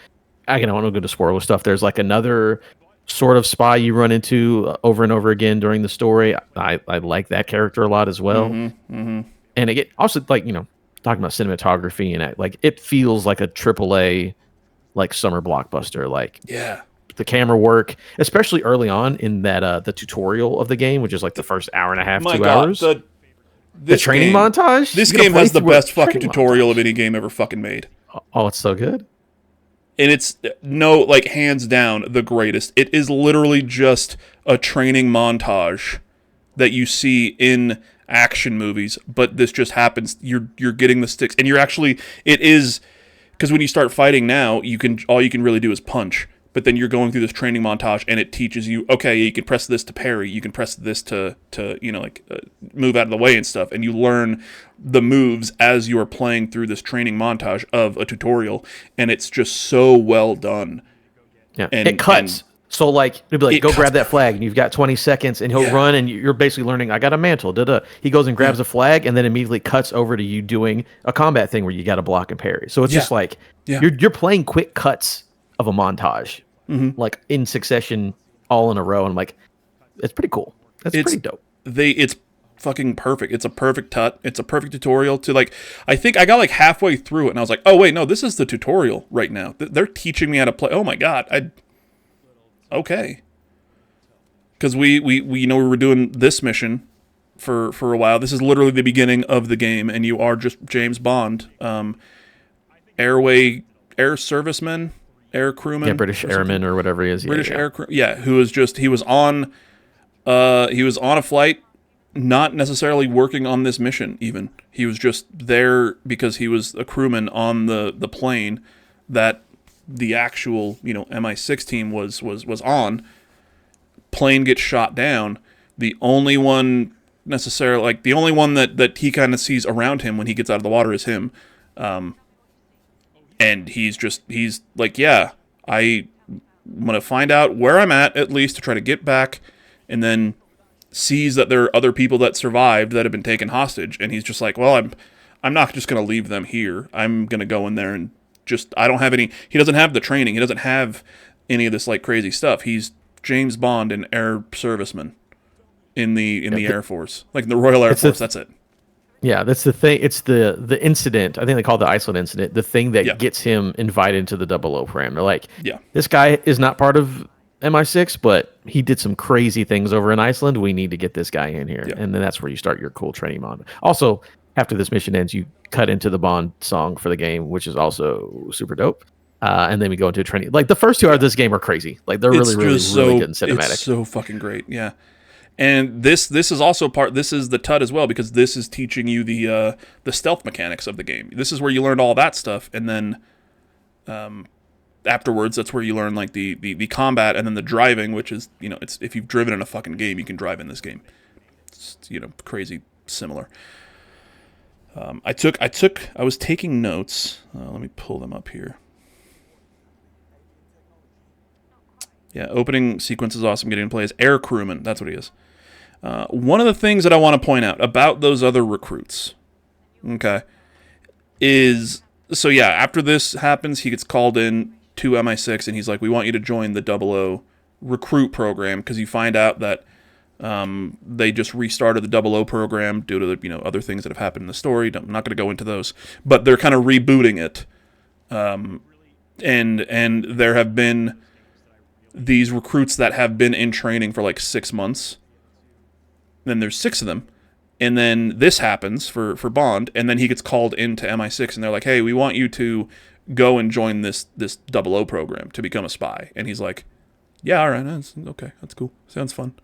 I don't want to go to spoiler stuff. There's like another sort of spy you run into over and over again during the story. I like that character a lot as well. And it also, like, talking about cinematography and like, it feels like a AAA, like, summer blockbuster. Like, the camera work, especially early on in that the tutorial of the game, which is like the first hour and a half, 2 hours. The training montage. This game has the best fucking tutorial of any game ever fucking made. Oh, it's so good. And it's hands down the greatest. It is literally just a training montage that you see in action movies, but this just happens. You're getting the sticks, and it is, because when you start fighting now, all you can really do is punch. But then you're going through this training montage, and it teaches you, okay, you can press this to parry, you can press this to move out of the way and stuff, and you learn the moves as you are playing through this training montage of a tutorial, and it's just so well done. Yeah, and it cuts. So, like, it'll be like, go grab that flag, and you've got 20 seconds, and he'll run, and you're basically learning, I got a mantle, He goes and grabs a flag, and then immediately cuts over to you doing a combat thing where you got to block and parry. So it's just like, you're playing quick cuts of a montage. Like, in succession, all in a row, and I'm like, it's pretty cool. It's pretty dope. It's fucking perfect. It's a perfect tut. It's a perfect tutorial to, like, I think I got like halfway through it, and I was like, oh wait, no, this is the tutorial right now. They're teaching me how to play. Oh my god, okay. Because we were doing this mission, for a while. This is literally the beginning of the game, and you are just James Bond, air serviceman, air crewman, Yeah, British airman or whatever he is. British air crew, who was just he was on a flight, not necessarily working on this mission. Even he was just there because he was a crewman on the plane that the actual MI6 team was on. Plane gets shot down. The only one necessarily, like the only one that he kind of sees around him when he gets out of the water is him. And he's like, yeah, I'm going to find out where I'm at least to try to get back, and then sees that there are other people that survived that have been taken hostage. And he's just like, well, I'm not just going to leave them here. I'm going to go in there and I don't have any, he doesn't have the training. He doesn't have any of this like crazy stuff. He's James Bond, an air serviceman in the Air Force, like in the Royal Air Force. That's it. Yeah, that's the thing. It's the incident. I think they call it the Iceland incident. The thing that gets him invited into the 00 program. They're like, this guy is not part of MI6, but he did some crazy things over in Iceland. We need to get this guy in here. And then that's where you start your cool training Bond. Also, after this mission ends, you cut into the Bond song for the game, which is also super dope. And then we go into training. Like the first 2 hours of this game are crazy. Like they're really good and cinematic. It's so fucking great. Yeah. And this is also this is the TUD as well, because this is teaching you the stealth mechanics of the game. This is where you learned all that stuff, and then afterwards, that's where you learn like the combat and then the driving, which is it's if you've driven in a fucking game, you can drive in this game. It's crazy similar. I was taking notes. Let me pull them up here. Yeah, opening sequence is awesome. Getting to play as air crewman. That's what he is. One of the things that I want to point out about those other recruits, okay, is after this happens, he gets called in to MI6, and he's like, we want you to join the 00 recruit program, because you find out that they just restarted the 00 program due to the other things that have happened in the story. I'm not going to go into those, but they're kind of rebooting it, and there have been these recruits that have been in training for like 6 months. Then there's 6 of them. And then this happens for Bond, and then he gets called into MI6, and they're like, hey, we want you to go and join this 00 program to become a spy. And he's like, yeah, all right, okay, that's cool. Sounds fun.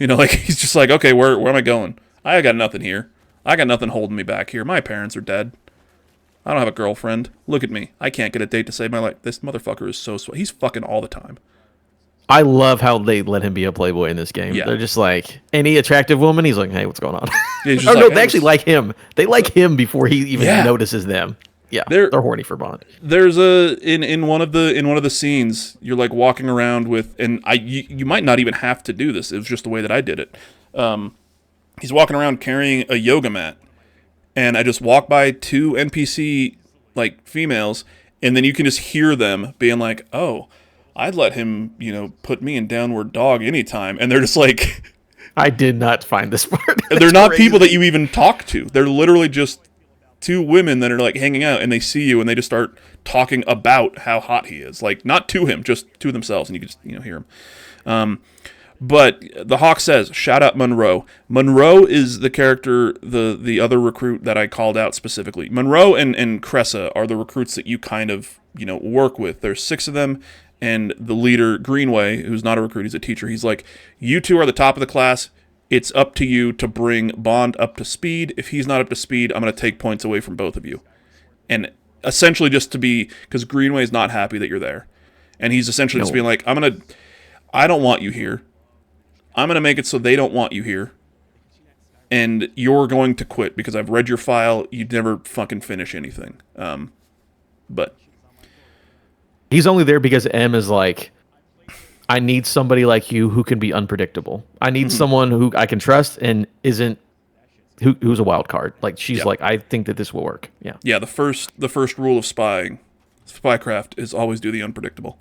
Like he's just like, okay, where am I going? I got nothing here. I got nothing holding me back here. My parents are dead. I don't have a girlfriend. Look at me. I can't get a date to save my life. This motherfucker is so sweet. He's fucking all the time. I love how they let him be a playboy in this game. Yeah. They're just like, any attractive woman, he's like, hey, what's going on? They actually like him. They like him before he even notices them. Yeah, they're horny for Bond. There's in one of the scenes, you're like walking around with, and you might not even have to do this. It was just the way that I did it. He's walking around carrying a yoga mat, and I just walk by 2 NPC like females, and then you can just hear them being like, oh, I'd let him, put me in downward dog anytime. And they're just like... I did not find this part. They're not crazy. People that you even talk to. They're literally just 2 women that are like hanging out, and they see you, and they just start talking about how hot he is. Like, not to him, just to themselves, and you can just, hear him. But the Hawk says, shout out Monroe. Monroe is the character, the other recruit that I called out specifically. Monroe and Cressa are the recruits that you kind of, work with. There's 6 of them. And the leader, Greenway, who's not a recruit, he's a teacher, he's like, you 2 are the top of the class. It's up to you to bring Bond up to speed. If he's not up to speed, I'm going to take points away from both of you. And essentially just to be, because Greenway's not happy that you're there. And he's essentially just being like, I don't want you here. I'm going to make it so they don't want you here. And you're going to quit because I've read your file. You'd never fucking finish anything. But... he's only there because M is like, I need somebody like you who can be unpredictable. I need someone who I can trust and isn't who's a wild card. Like she's like, I think that this will work. Yeah. Yeah. The first rule of spycraft is always do the unpredictable.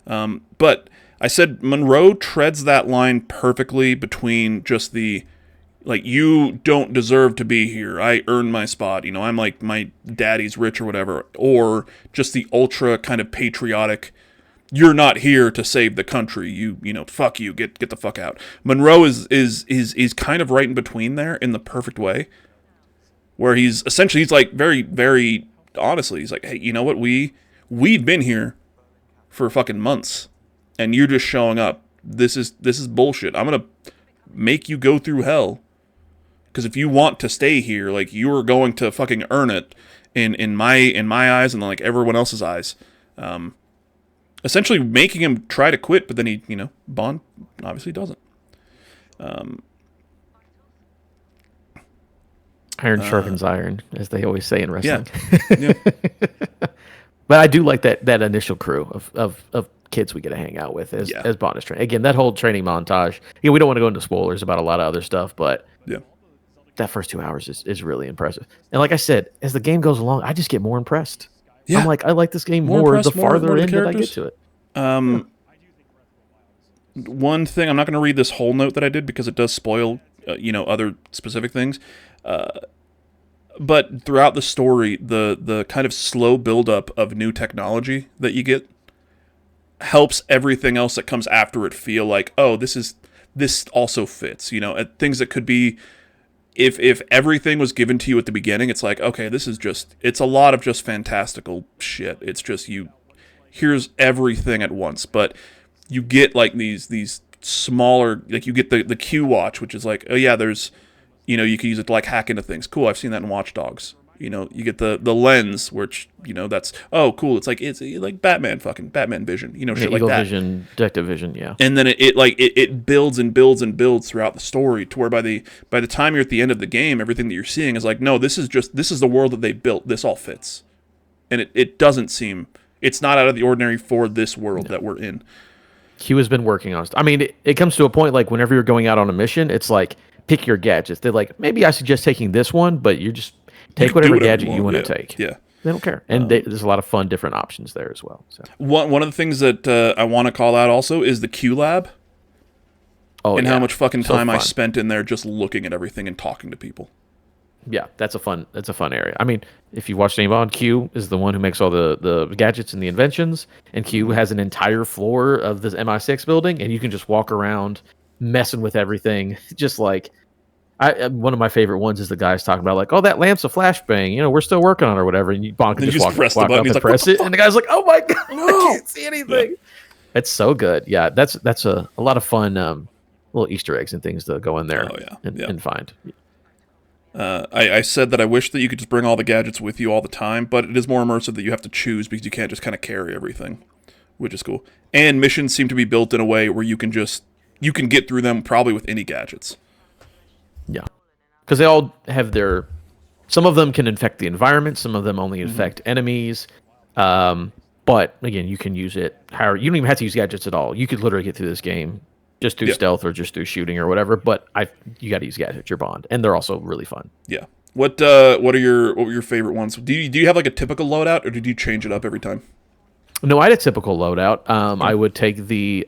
But I said Monroe treads that line perfectly between just the like, you don't deserve to be here. I earned my spot. I'm like, my daddy's rich or whatever. Or just the ultra kind of patriotic, you're not here to save the country. You know, fuck you, get the fuck out. Monroe is kind of right in between there in the perfect way, where he's like very, very honestly, he's like, hey, you know what, we've been here for fucking months, and you're just showing up. This is bullshit. I'm gonna make you go through hell, because if you want to stay here, like, you are going to fucking earn it in my eyes and like everyone else's eyes. Essentially making him try to quit, but then he, you know, Bond obviously doesn't. Iron sharpens iron, as they always say in wrestling. Yeah. But I do like that initial crew of kids we get to hang out with as Bond is training. Again, that whole training montage. Yeah, we don't want to go into spoilers about a lot of other stuff, but Yeah. that first 2 hours is really impressive. And like I said, as the game goes along, I just get more impressed. Yeah. I'm like, I like this game More more impressed, the farther more in that I characters. get to it. One thing, I'm not going to read this whole note that I did because it does spoil, you know, other specific things. But throughout the story, the kind of slow buildup of new technology that you get helps everything else that comes after it feel like, oh, this also fits. You know, things that could be, if everything was given to you at the beginning, it's like, okay, it's a lot of just fantastical shit. It's just here's everything at once. But you get like these smaller, like you get the Q watch, which is like, oh yeah, there's, you know, you can use it to like hack into things. Cool, I've seen that in Watch Dogs. You know, you get the lens, which, you know, that's, oh cool, it's like Batman vision, you know, shit like Eagle that. Vision, Detective Vision, yeah. And then it builds and builds and builds throughout the story to where by the time you're at the end of the game, everything that you're seeing is like, no, this is the world that they built. This all fits. And it doesn't seem, it's not out of the ordinary for this world that we're in. Q has been working on stuff. I mean, it comes to a point like whenever you're going out on a mission, it's like, pick your gadgets. They're like, maybe I suggest taking this one, but you just take whatever gadget you want to take. Yeah. They don't care. And there's a lot of fun different options there as well. So. One of the things that I want to call out also is the Q Lab. Oh, and how much fucking time I fun. spent in there just looking at everything and talking to people. Yeah, that's a fun area. I mean, if you watch James Bond, Q is the one who makes all the gadgets and the inventions, and Q has an entire floor of this MI6 building, and you can just walk around messing with everything. Just like, one of my favorite ones is the guys talking about like, oh, that lamp's a flashbang, you know, we're still working on it or whatever, and Bond can just press the walk button. up and press it, and the guy's like, oh my god, I can't see anything. Yeah. It's so good. Yeah, that's a lot of fun little Easter eggs and things to go in there and find. I said that I wish that you could just bring all the gadgets with you all the time, but it is more immersive that you have to choose because you can't just kind of carry everything, which is cool. And missions seem to be built in a way where you can get through them probably with any gadgets. Yeah, because they all have some of them can infect the environment, some of them only infect enemies. But again, you can use it. You don't even have to use gadgets at all. You could literally get through this game just through stealth or just through shooting or whatever. But you got to use gadgets. You're Bond, and they're also really fun. Yeah. What were your favorite ones? Do you have like a typical loadout, or did you change it up every time? No, I had a typical loadout. I would take the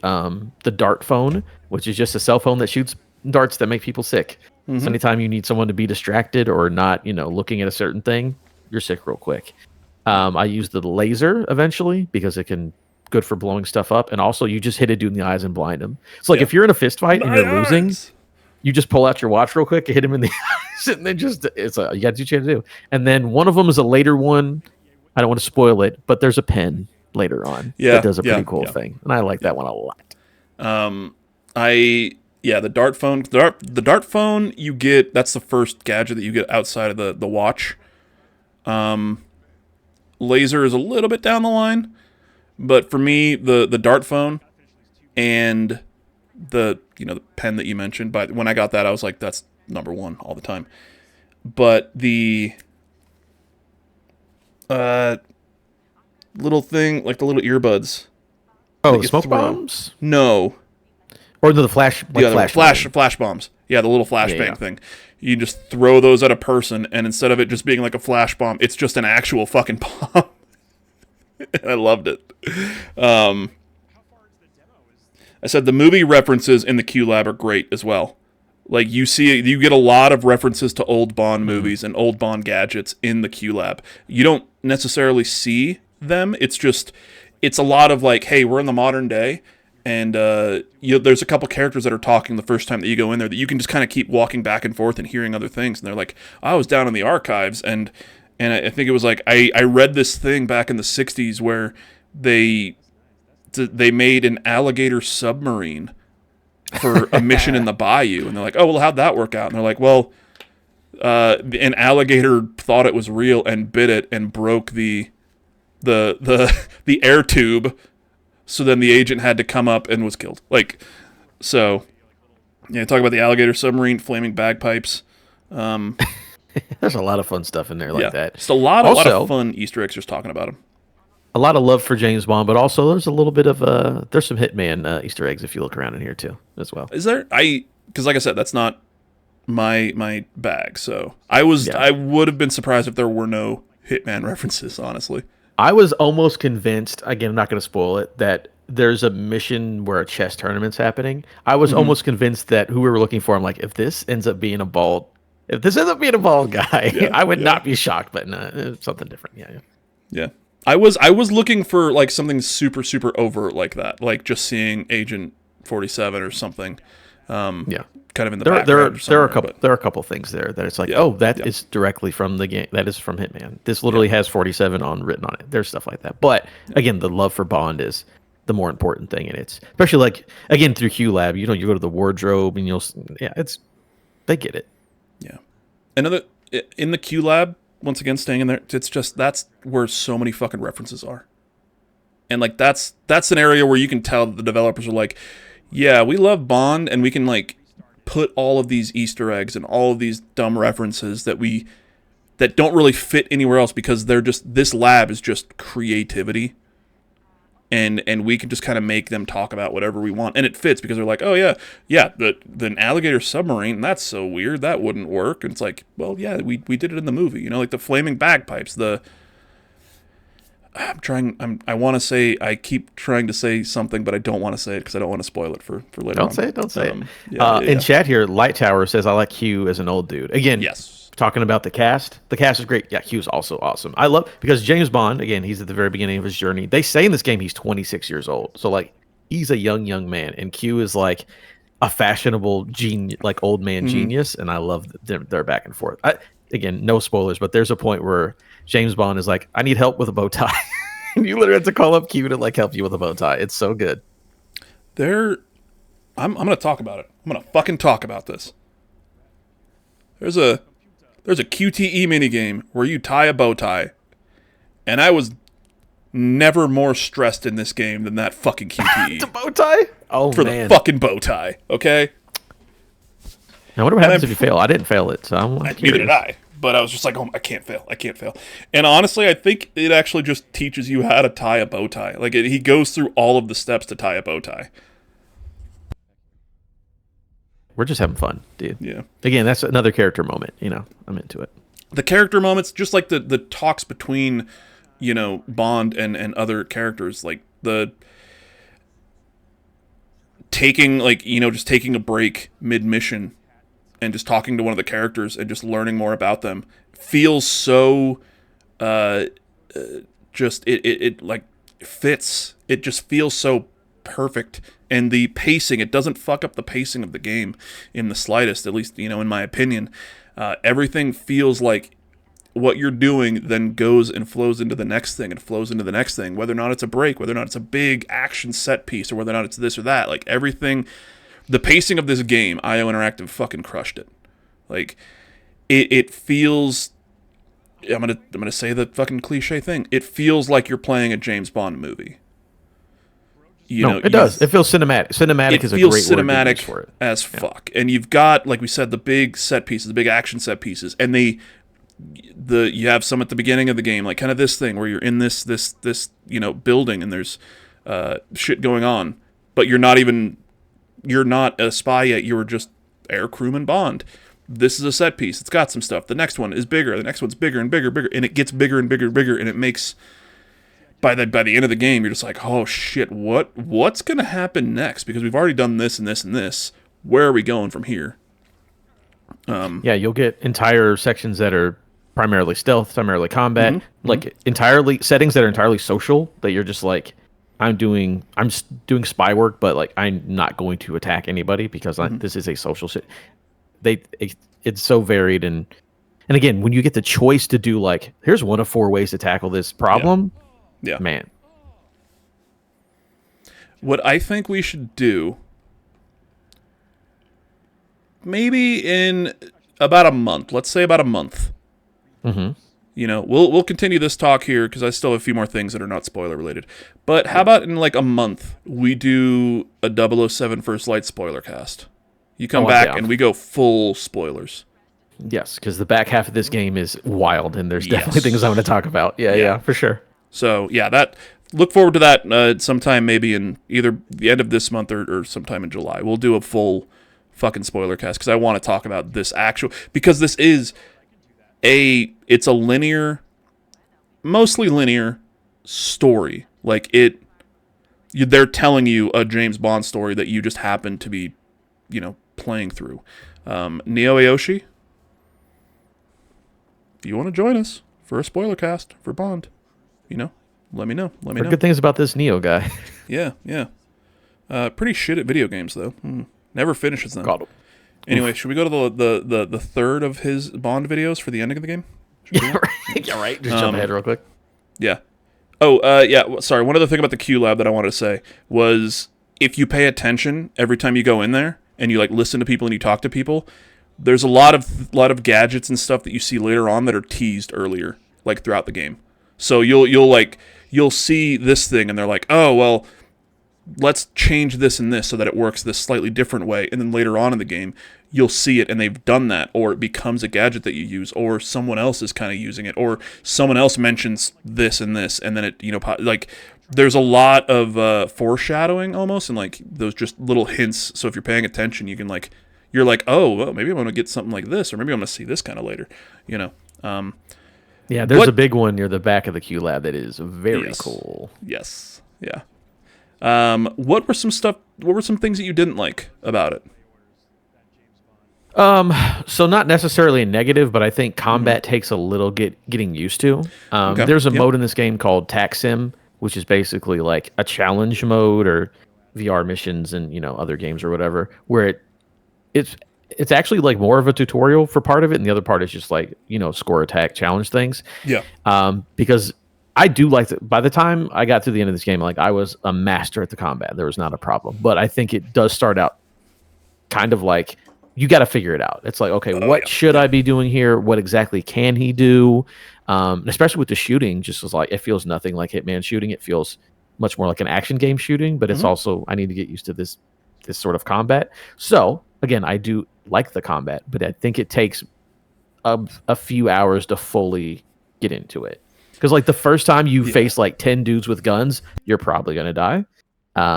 dart phone, which is just a cell phone that shoots darts that make people sick. So anytime you need someone to be distracted or not, looking at a certain thing, you're sick real quick. I used the laser eventually because it can good for blowing stuff up, and also you just hit a dude in the eyes and blind him. So like if you're in a fist fight and you're losing, you just pull out your watch real quick and hit him in the eyes, and then you got to do what you have to do. And then one of them is a later one. I don't want to spoil it, but there's a pen later on that does a pretty cool thing, and I like that one a lot. The dart phone. The dart phone you get. That's the first gadget that you get outside of the watch. Laser is a little bit down the line, but for me, the dart phone and the pen that you mentioned. But when I got that, I was like, that's number one all the time. But the little thing, like the little earbuds. Oh, the smoke bombs? No. Or the flash bombs. Yeah, the little flashbang thing. You just throw those at a person, and instead of it just being like a flash bomb, it's just an actual fucking bomb. I loved it. I said the movie references in the Q Lab are great as well. Like you get a lot of references to old Bond movies and old Bond gadgets in the Q Lab. You don't necessarily see them. It's just it's a lot of like, hey, we're in the modern day, and there's a couple characters that are talking the first time that you go in there that you can just kind of keep walking back and forth and hearing other things, and they're like, I was down in the archives, and I think it was like I read this thing back in the '60s where they made an alligator submarine for a mission in the bayou, and they're like, oh, well, how'd that work out? And they're like, well, an alligator thought it was real and bit it and broke the air tube, so then the agent had to come up and was killed. Like, so yeah, talk about the alligator submarine, flaming bagpipes. There's a lot of fun stuff in there like that. Just a lot of fun Easter eggs just talking about them. A lot of love for James Bond, but also there's a little bit of there's some Hitman Easter eggs if you look around in here too as well. Is there? Because like I said, that's not my bag. So I would have been surprised if there were no Hitman references, honestly. I was almost convinced, again, I'm not going to spoil it, that there's a mission where a chess tournament's happening. I was almost convinced that who we were looking for, I'm like, if this ends up being a bald guy, I would not be shocked, but no, it's something different. Yeah. I was looking for like something super, super overt like that, like just seeing Agent 47 or something. Kind of in the background. There are a couple things there that it's like, that is directly from the game. That is from Hitman. This literally has 47 written on it. There's stuff like that. But again, the love for Bond is the more important thing, and it's especially like again through Q Lab. You go to the wardrobe and they get it. Yeah. Another in the Q Lab. Once again, staying in there, it's just that's where so many fucking references are, and like that's an area where you can tell that the developers are like, yeah, we love Bond, and we can like put all of these Easter eggs and all of these dumb references that don't really fit anywhere else because they're just this lab is just creativity, and we can just kind of make them talk about whatever we want, and it fits because they're like, oh yeah, the alligator submarine, that's so weird, that wouldn't work. And it's like, well, yeah, we did it in the movie, like the flaming bagpipes. I keep trying to say something, but I don't want to say it because I don't want to spoil it for later. Don't say it. In chat here, Light Tower says I like Q as an old dude. Again, yes. Talking about the cast is great. Yeah, Q's also awesome. I love because James Bond, again, he's at the very beginning of his journey. They say in this game he's 26 years old, so like he's a young man, and Q is like a fashionable genius, like old man genius, and I love their back and forth. Again, no spoilers, but there's a point where James Bond is like, I need help with a bow tie, and you literally have to call up Q to like help you with a bow tie. It's so good. I'm gonna talk about it. I'm gonna fucking talk about this. There's a QTE minigame where you tie a bow tie, and I was never more stressed in this game than that fucking QTE. The bow tie? Oh, for man. the fucking bow tie, okay? Now, what happens if you fail? I didn't fail it, so I'm like, neither did I. But I was just like, oh, I can't fail. And honestly, I think it actually just teaches you how to tie a bow tie. Like, he goes through all of the steps to tie a bow tie. We're just having fun, dude. Yeah. Again, that's another character moment. I'm into it. The character moments, just like the talks between, Bond and other characters, like the taking, just taking a break mid-mission and just talking to one of the characters and just learning more about them feels so, it like fits. It just feels so perfect. And the pacing, it doesn't fuck up the pacing of the game in the slightest, at least, in my opinion. Everything feels like what you're doing then goes and flows into the next thing and flows into the next thing, whether or not it's a break, whether or not it's a big action set piece, or whether or not it's this or that. Like, everything, the pacing of this game, IO Interactive fucking crushed it. Like, it feels, I'm gonna say the fucking cliche thing, it feels like you're playing a James Bond movie. It does. It feels cinematic. Cinematic is a great word cinematic for it. As fuck. And you've got, like we said, the big set pieces, the big action set pieces, and you have some at the beginning of the game, like kind of this thing where you're in this building and there's shit going on, but you're not a spy yet. You're just air crewman Bond. This is a set piece. It's got some stuff. The next one is bigger. The next one's bigger and bigger, and it gets bigger and bigger and bigger, and it makes. By the end of the game, you're just like, oh shit, what's gonna happen next? Because we've already done this and this and this. Where are we going from here? You'll get entire sections that are primarily stealth, primarily combat, like entirely settings that are entirely social. That you're just like, doing spy work, but like I'm not going to attack anybody because this is a social shit. It's so varied and again, when you get the choice to do like, here's one of 4 ways to tackle this problem, Yeah. man. What I think we should do, maybe in about a month, let's say about a month. Mm-hmm. You know, we'll continue this talk here because I still have a few more things that are not spoiler related. But how about in like a month, we do a 007 First Light spoiler cast? You come back and we go full spoilers. Yes, because the back half of this game is wild, and there's definitely things I want to talk about. Yeah, for sure. So, look forward to that sometime maybe in either the end of this month or sometime in July. We'll do a full fucking spoiler cast because I want to talk about this because this is it's a mostly linear story. Like they're telling you a James Bond story that you just happen to be, playing through. Neo Aoshi, if you want to join us for a spoiler cast for Bond, let me know. Good things about this Neo guy. Yeah. Pretty shit at video games though. Never finishes them. God. Anyway, should we go to the third of his Bond videos for the ending of the game? Yeah, right. Just jump ahead real quick. Yeah. Oh, yeah. Sorry. One other thing about the Q Lab that I wanted to say was if you pay attention every time you go in there and you like listen to people and you talk to people, there's a lot of gadgets and stuff that you see later on that are teased earlier, like throughout the game. So you'll see this thing and they're like, oh well, let's change this and this so that it works this slightly different way. And then later on in the game, you'll see it and they've done that, or it becomes a gadget that you use, or someone else is kind of using it, or someone else mentions this and this, and then it, like there's a lot of foreshadowing almost, and like those just little hints. So if you're paying attention, you can you're like, oh, well, maybe I'm going to get something like this, or maybe I'm going to see this kind of later, Yeah, there's a big one near the back of the Q Lab that is very cool. Yes. Yeah. What were some things that you didn't like about it? So not necessarily a negative, but I think combat takes a little getting used to. There's a mode in this game called Tac Sim, which is basically like a challenge mode or VR missions and other games or whatever, where it's actually like more of a tutorial for part of it, and the other part is just like score, attack, challenge things. Yeah. Because I do like by the time I got to the end of this game, like I was a master at the combat. There was not a problem. But I think it does start out kind of like you got to figure it out. It's like, okay, what should I be doing here? What exactly can he do? Especially with the shooting, just was like it feels nothing like Hitman shooting. It feels much more like an action game shooting, but it's also I need to get used to this sort of combat. So again, I do like the combat, but I think it takes a few hours to fully get into it. Because like the first time you face like 10 dudes with guns, you're probably going to die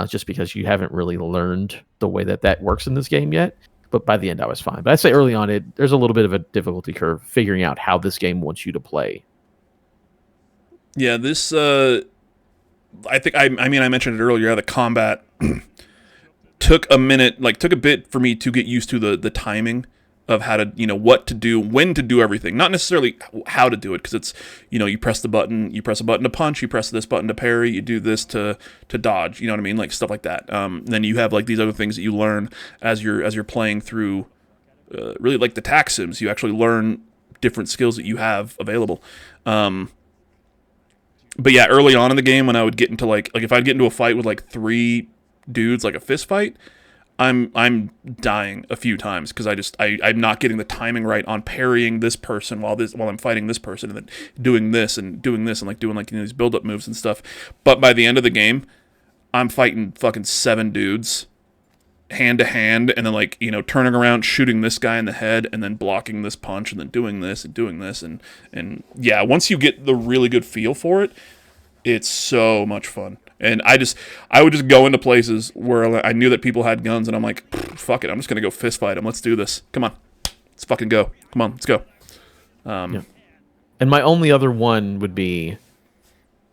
just because you haven't really learned the way that works in this game yet. But by the end, I was fine. But I'd say early on, there's a little bit of a difficulty curve figuring out how this game wants you to play. Yeah, this, I think, I mentioned it earlier, the combat took a bit for me to get used to the timing of how to, what to do, when to do everything. Not necessarily how to do it, because it's, you press a button to punch, you press this button to parry, you do this to dodge, you know what I mean? Like stuff like that. Then you have like these other things that you learn as you're playing through, really like the tac sims. You actually learn different skills that you have available. But yeah, early on in the game when I would get into like if I'd get into a fight with like 3 dudes, like a fist fight, I'm dying a few times because I'm not getting the timing right on parrying this person while I'm fighting this person, and then doing this and like doing like these build up moves and stuff. But by the end of the game, I'm fighting fucking 7 dudes hand to hand, and then like turning around, shooting this guy in the head, and then blocking this punch, and then doing this and yeah, once you get the really good feel for it, it's so much fun. And I would just go into places where I knew that people had guns, and I'm like, fuck it, I'm just going to go fist fight them. Let's do this. Come on. Let's fucking go. Come on, let's go. Yeah. And my only other one would be,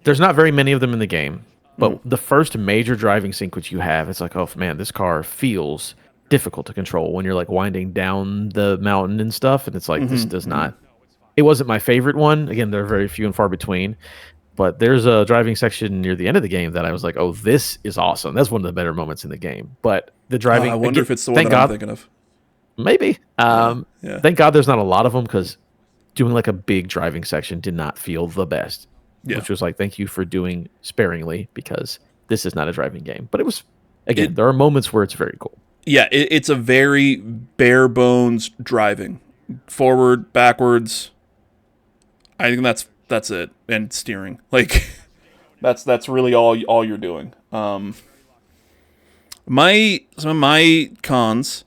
there's not very many of them in the game, but the first major driving sequence you have, it's like, oh man, this car feels difficult to control when you're like winding down the mountain and stuff. And it's like, this does not, it wasn't my favorite one. Again, they're very few and far between. But there's a driving section near the end of the game that I was like, oh, this is awesome. That's one of the better moments in the game. But the driving, I wonder if it's the one thank that I'm God, thinking of. maybe. Yeah. Thank God there's not a lot of them, because doing like a big driving section did not feel the best. Yeah. Which was like, thank you for doing sparingly, because this is not a driving game. But it was, again, there are moments where it's very cool. Yeah, it's a very bare bones driving. Forward, backwards. I think that's it. And steering. Like that's really all you're doing. Some of my cons.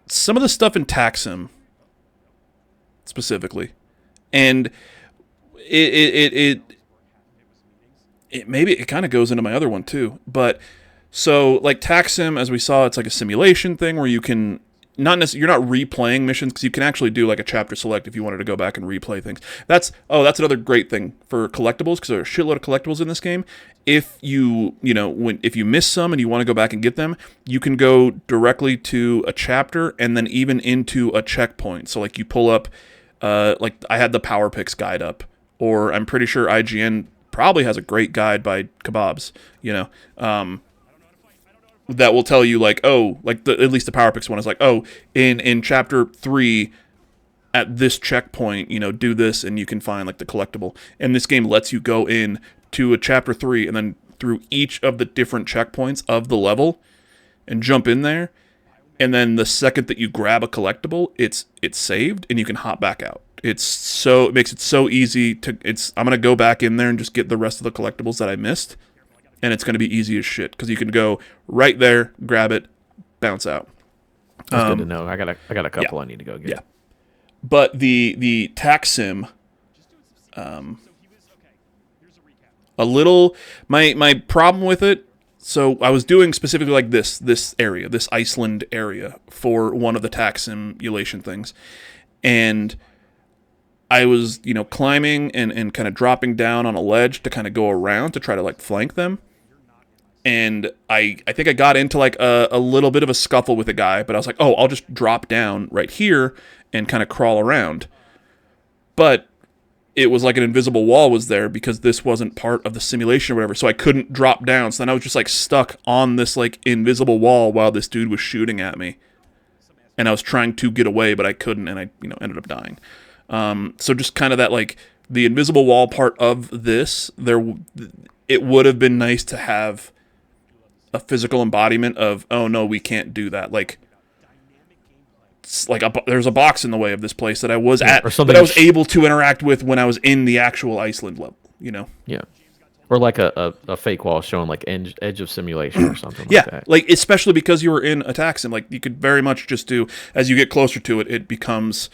Some of the stuff in Taxim specifically. And it maybe it kind of goes into my other one too. But so like Taxim, as we saw, it's like a simulation thing where you can you're not replaying missions, because you can actually do like a chapter select if you wanted to go back and replay things. That's another great thing for collectibles, because there are a shitload of collectibles in this game. If if you miss some and you want to go back and get them, you can go directly to a chapter and then even into a checkpoint. So like you pull up, like I had the Power Picks guide up, or I'm pretty sure IGN probably has a great guide by Kebabs, that will tell you like, oh, like at least the Power Picks one is like, oh, in chapter 3 at this checkpoint, do this and you can find like the collectible. And this game lets you go in to a chapter 3 and then through each of the different checkpoints of the level and jump in there. And then the second that you grab a collectible, it's saved and you can hop back out. It makes it so easy I'm going to go back in there and just get the rest of the collectibles that I missed. And it's going to be easy as shit, because you can go right there, grab it, bounce out. That's good to know. I got a couple I need to go get. Yeah. But the Taxim, a little, my problem with it, so I was doing specifically like this area, this Iceland area for one of the tax simulation things. And I was, climbing and kind of dropping down on a ledge to kind of go around to try to like flank them. And I think I got into like a little bit of a scuffle with a guy, but I was like, oh, I'll just drop down right here and kind of crawl around. But it was like an invisible wall was there because this wasn't part of the simulation or whatever, so I couldn't drop down. So then I was just like stuck on this like invisible wall while this dude was shooting at me. And I was trying to get away, but I couldn't, and I ended up dying. So just kind of that like the invisible wall part of this, it would have been nice to have a physical embodiment of, oh no, we can't do that. Like, it's like there's a box in the way of this place that I was at, that I was able to interact with when I was in the actual Iceland level, Yeah. Or like a fake wall showing like edge of simulation or something yeah, like that. Like especially because you were in a Taxim, like you could very much just do, as you get closer to it, it becomes,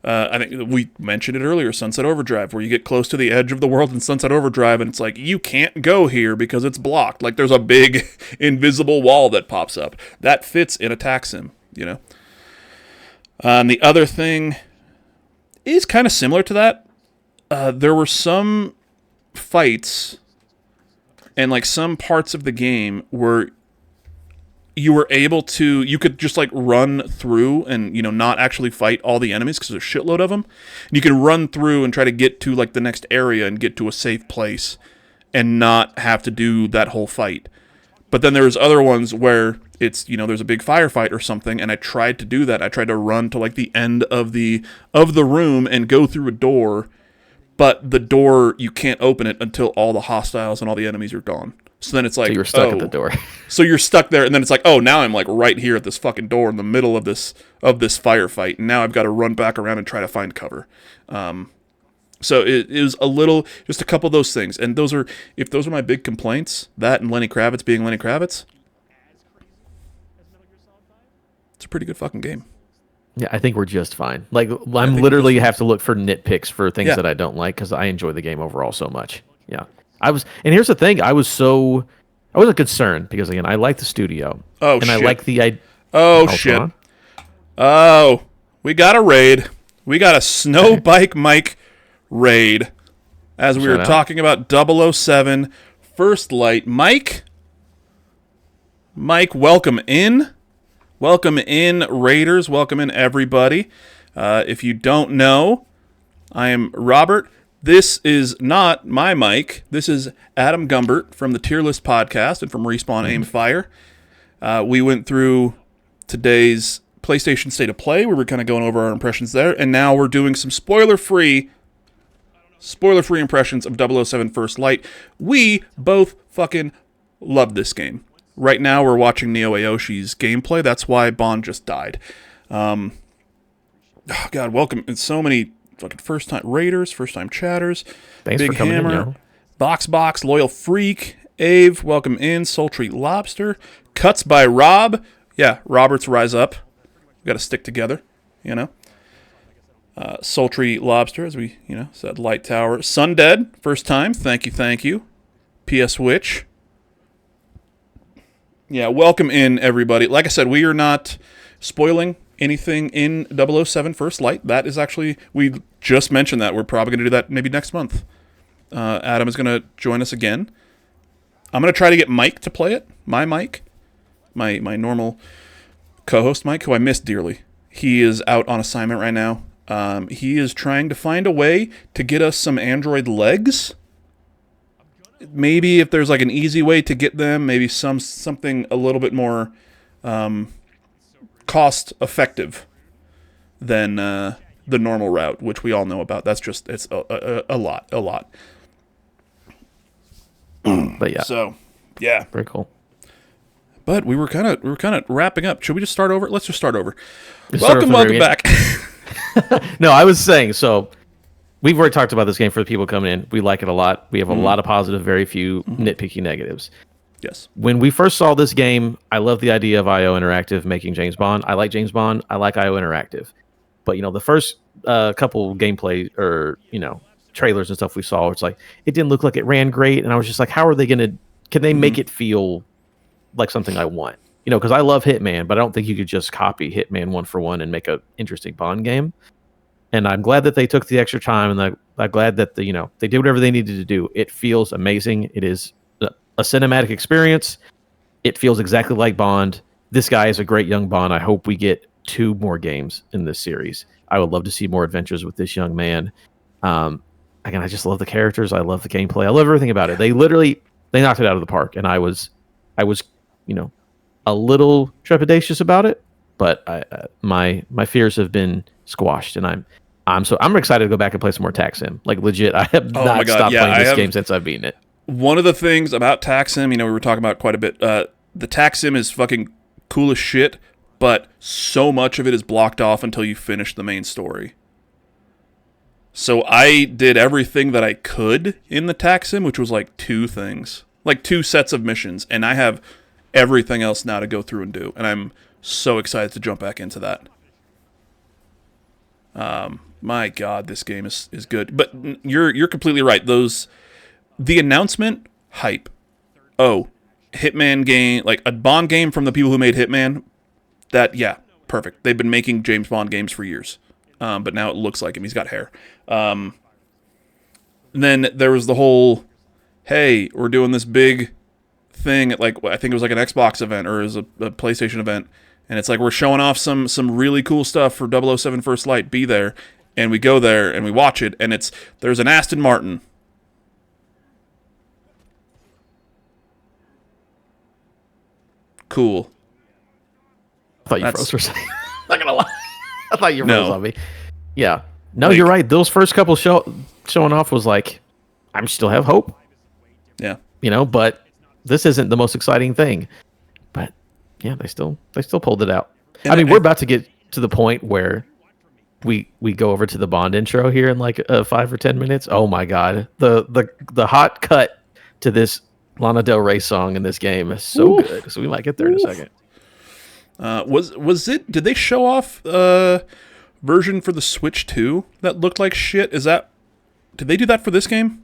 I think we mentioned it earlier, Sunset Overdrive, where you get close to the edge of the world in Sunset Overdrive, and it's like, you can't go here because it's blocked. Like, there's a big invisible wall that pops up. That fits in a Taxim, The other thing is kind of similar to that. There were some fights and, like, some parts of the game where you could just like run through and not actually fight all the enemies because there's a shitload of them. And you can run through and try to get to like the next area and get to a safe place and not have to do that whole fight. But then there's other ones where it's there's a big firefight or something, and I tried to do that. I tried to run to like the end of the room and go through a door, but the door, you can't open it until all the hostiles and all the enemies are gone. So then it's like, so you're stuck at the door. So you're stuck there, and then it's like, oh, now I'm like right here at this fucking door in the middle of this firefight, and now I've got to run back around and try to find cover. So it was just a couple of those things, and if those are my big complaints, that and Lenny Kravitz being Lenny Kravitz, it's a pretty good fucking game. Yeah, I think we're just fine. Like, I'm literally have to look for nitpicks for things that I don't like, because I enjoy the game overall so much. Yeah. And here's the thing, I wasn't concerned because again, I like the studio. Oh, and shit. I like the idea. Oh, shit. Oh, we got a raid. We got a Snow Bike Mike raid. As we were talking about 007 First Light. Mike, welcome in. Welcome in, Raiders. Welcome in, everybody. If you don't know, I am Robert. This is not my mic. This is Adam Gumbert from the Tier List podcast and from Respawn Aim Fire. We went through today's PlayStation State of Play. We were kind of going over our impressions there, and now we're doing some spoiler-free impressions of 007 First Light. We both fucking love this game. Right now, we're watching Neo Aoshi's gameplay. That's why Bond just died. Oh God, welcome. And so many fucking first-time raiders, first-time chatters. Thanks Big for coming Hammer, in, yo. Box, Loyal Freak, Ave, welcome in. Sultry Lobster. Cuts by Rob. Yeah, Roberts rise up. We got to stick together, you know. Sultry Lobster, as we, said. Light Tower. Sundead, first time. Thank you. PS Witch. Yeah, welcome in, everybody. Like I said, we are not spoiling anything in 007 First Light. That is actually, we just mentioned that. We're probably going to do that maybe next month. Adam is going to join us again. I'm going to try to get Mike to play it. My Mike. My normal co-host Mike, who I miss dearly. He is out on assignment right now. He is trying to find a way to get us some Android legs. Maybe if there's like an easy way to get them, maybe something a little bit more cost effective than the normal route, which we all know about. That's just it's a lot. But yeah, So yeah, very cool. but we were kind of wrapping up. Should we just start over? Let's just start over. Just start from the Welcome very back. No, I was saying, so we've already talked about this game for the people coming in. We like it a lot. We have a lot of positive, very few nitpicky negatives. Yes. When we first saw this game, I love the idea of IO Interactive making James Bond. I like James Bond. I like IO Interactive. But, the first couple gameplay or, trailers and stuff we saw, it's like, it didn't look like it ran great. And I was just like, how are they going to, can they make it feel like something I want? Because I love Hitman, but I don't think you could just copy Hitman one for one and make an interesting Bond game. And I'm glad that they took the extra time, and I'm glad that they did whatever they needed to do. It feels amazing. It is a cinematic experience. It feels exactly like Bond. This guy is a great young Bond. I hope we get 2 more games in this series. I would love to see more adventures with this young man. Again, I just love the characters. I love the gameplay. I love everything about it. They knocked it out of the park, and I was a little trepidatious about it, but my fears have been squashed, and I'm excited to go back and play some more Tax Sim. Like legit, I have not stopped playing this game since I've beaten it. One of the things about Tax Sim, we were talking about quite a bit. The Tax Sim is fucking cool as shit, but so much of it is blocked off until you finish the main story. So I did everything that I could in the Tax Sim, which was like 2 things, like 2 sets of missions, and I have everything else now to go through and do, and I'm so excited to jump back into that. My God, this game is good. But you're completely right. The announcement hype. Oh, Hitman game, like a Bond game from the people who made Hitman. Perfect. They've been making James Bond games for years, but now it looks like him. He's got hair. Then there was the whole, hey, we're doing this big thing at I think it was like an Xbox event or it was a PlayStation event, and it's like we're showing off some really cool stuff for 007 First Light. Be there, and we go there and we watch it, and there's an Aston Martin. Cool. I thought you froze for a second. Not gonna lie, I thought you froze No. on me. Yeah, no, you're right. Those first couple showing off was like, I still have hope. Yeah. But this isn't the most exciting thing. But yeah, they still pulled it out. And we're about to get to the point where we go over to the Bond intro here in like 5 or 10 minutes. Oh my God, the hot cut to this Lana Del Rey song in this game is so good. So we might get there in a second. Was it? Did they show off version for the Switch 2 that looked like shit? Did they do that for this game?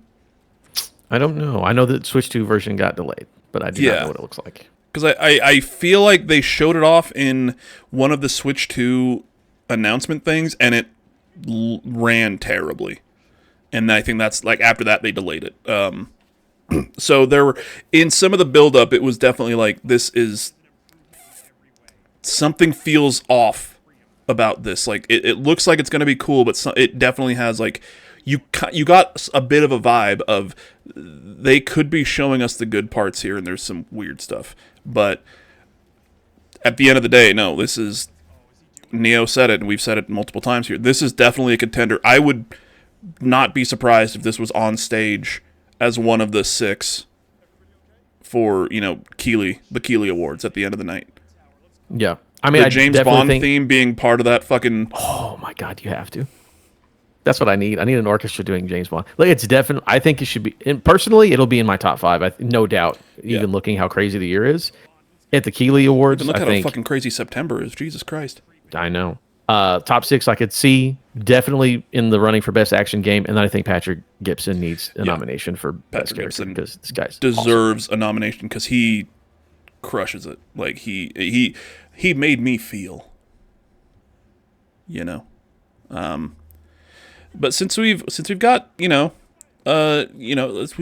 I don't know. I know that Switch 2 version got delayed, but I do not know what it looks like. Because I feel like they showed it off in one of the Switch 2 announcement things, and it ran terribly. And I think that's like after that they delayed it. So there were, in some of the build-up, it was definitely like, this is, something feels off about this. Like, it looks like it's going to be cool, but it definitely has, like, you got a bit of a vibe of they could be showing us the good parts here, and there's some weird stuff. But at the end of the day, no, this is... Neo said it, and we've said it multiple times here. This is definitely a contender. I would not be surprised if this was on stage as one of the 6 for, the Keighley Awards at the end of the night. Yeah. I mean, the James Bond theme being part of that fucking... Oh, my God, you have to. That's what I need. I need an orchestra doing James Bond. Like, it's definitely... I think it should be... And personally, it'll be in my top 5, no doubt, even looking how crazy the year is. At the Keighley Awards, look how fucking crazy September is. Jesus Christ. I know. Top 6 I could see definitely in the running for best action game, and then I think Patrick Gibson needs a nomination for best character because this guy deserves a nomination because he crushes it. Like he made me feel, But since we've got we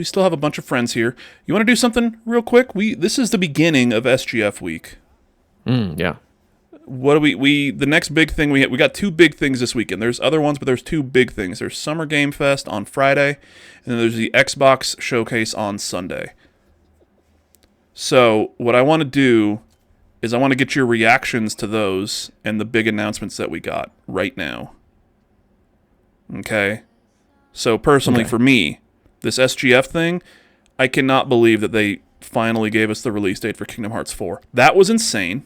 still have a bunch of friends here. You want to do something real quick? This is the beginning of SGF week. Yeah. What do we the next big thing we got 2 big things this weekend. There's other ones, but there's 2 big things. There's Summer Game Fest on Friday, and then there's the Xbox Showcase on Sunday. So what I want to do is I want to get your reactions to those and the big announcements that we got right now. Okay? So personally for me, this SGF thing, I cannot believe that they finally gave us the release date for Kingdom Hearts 4. That was insane.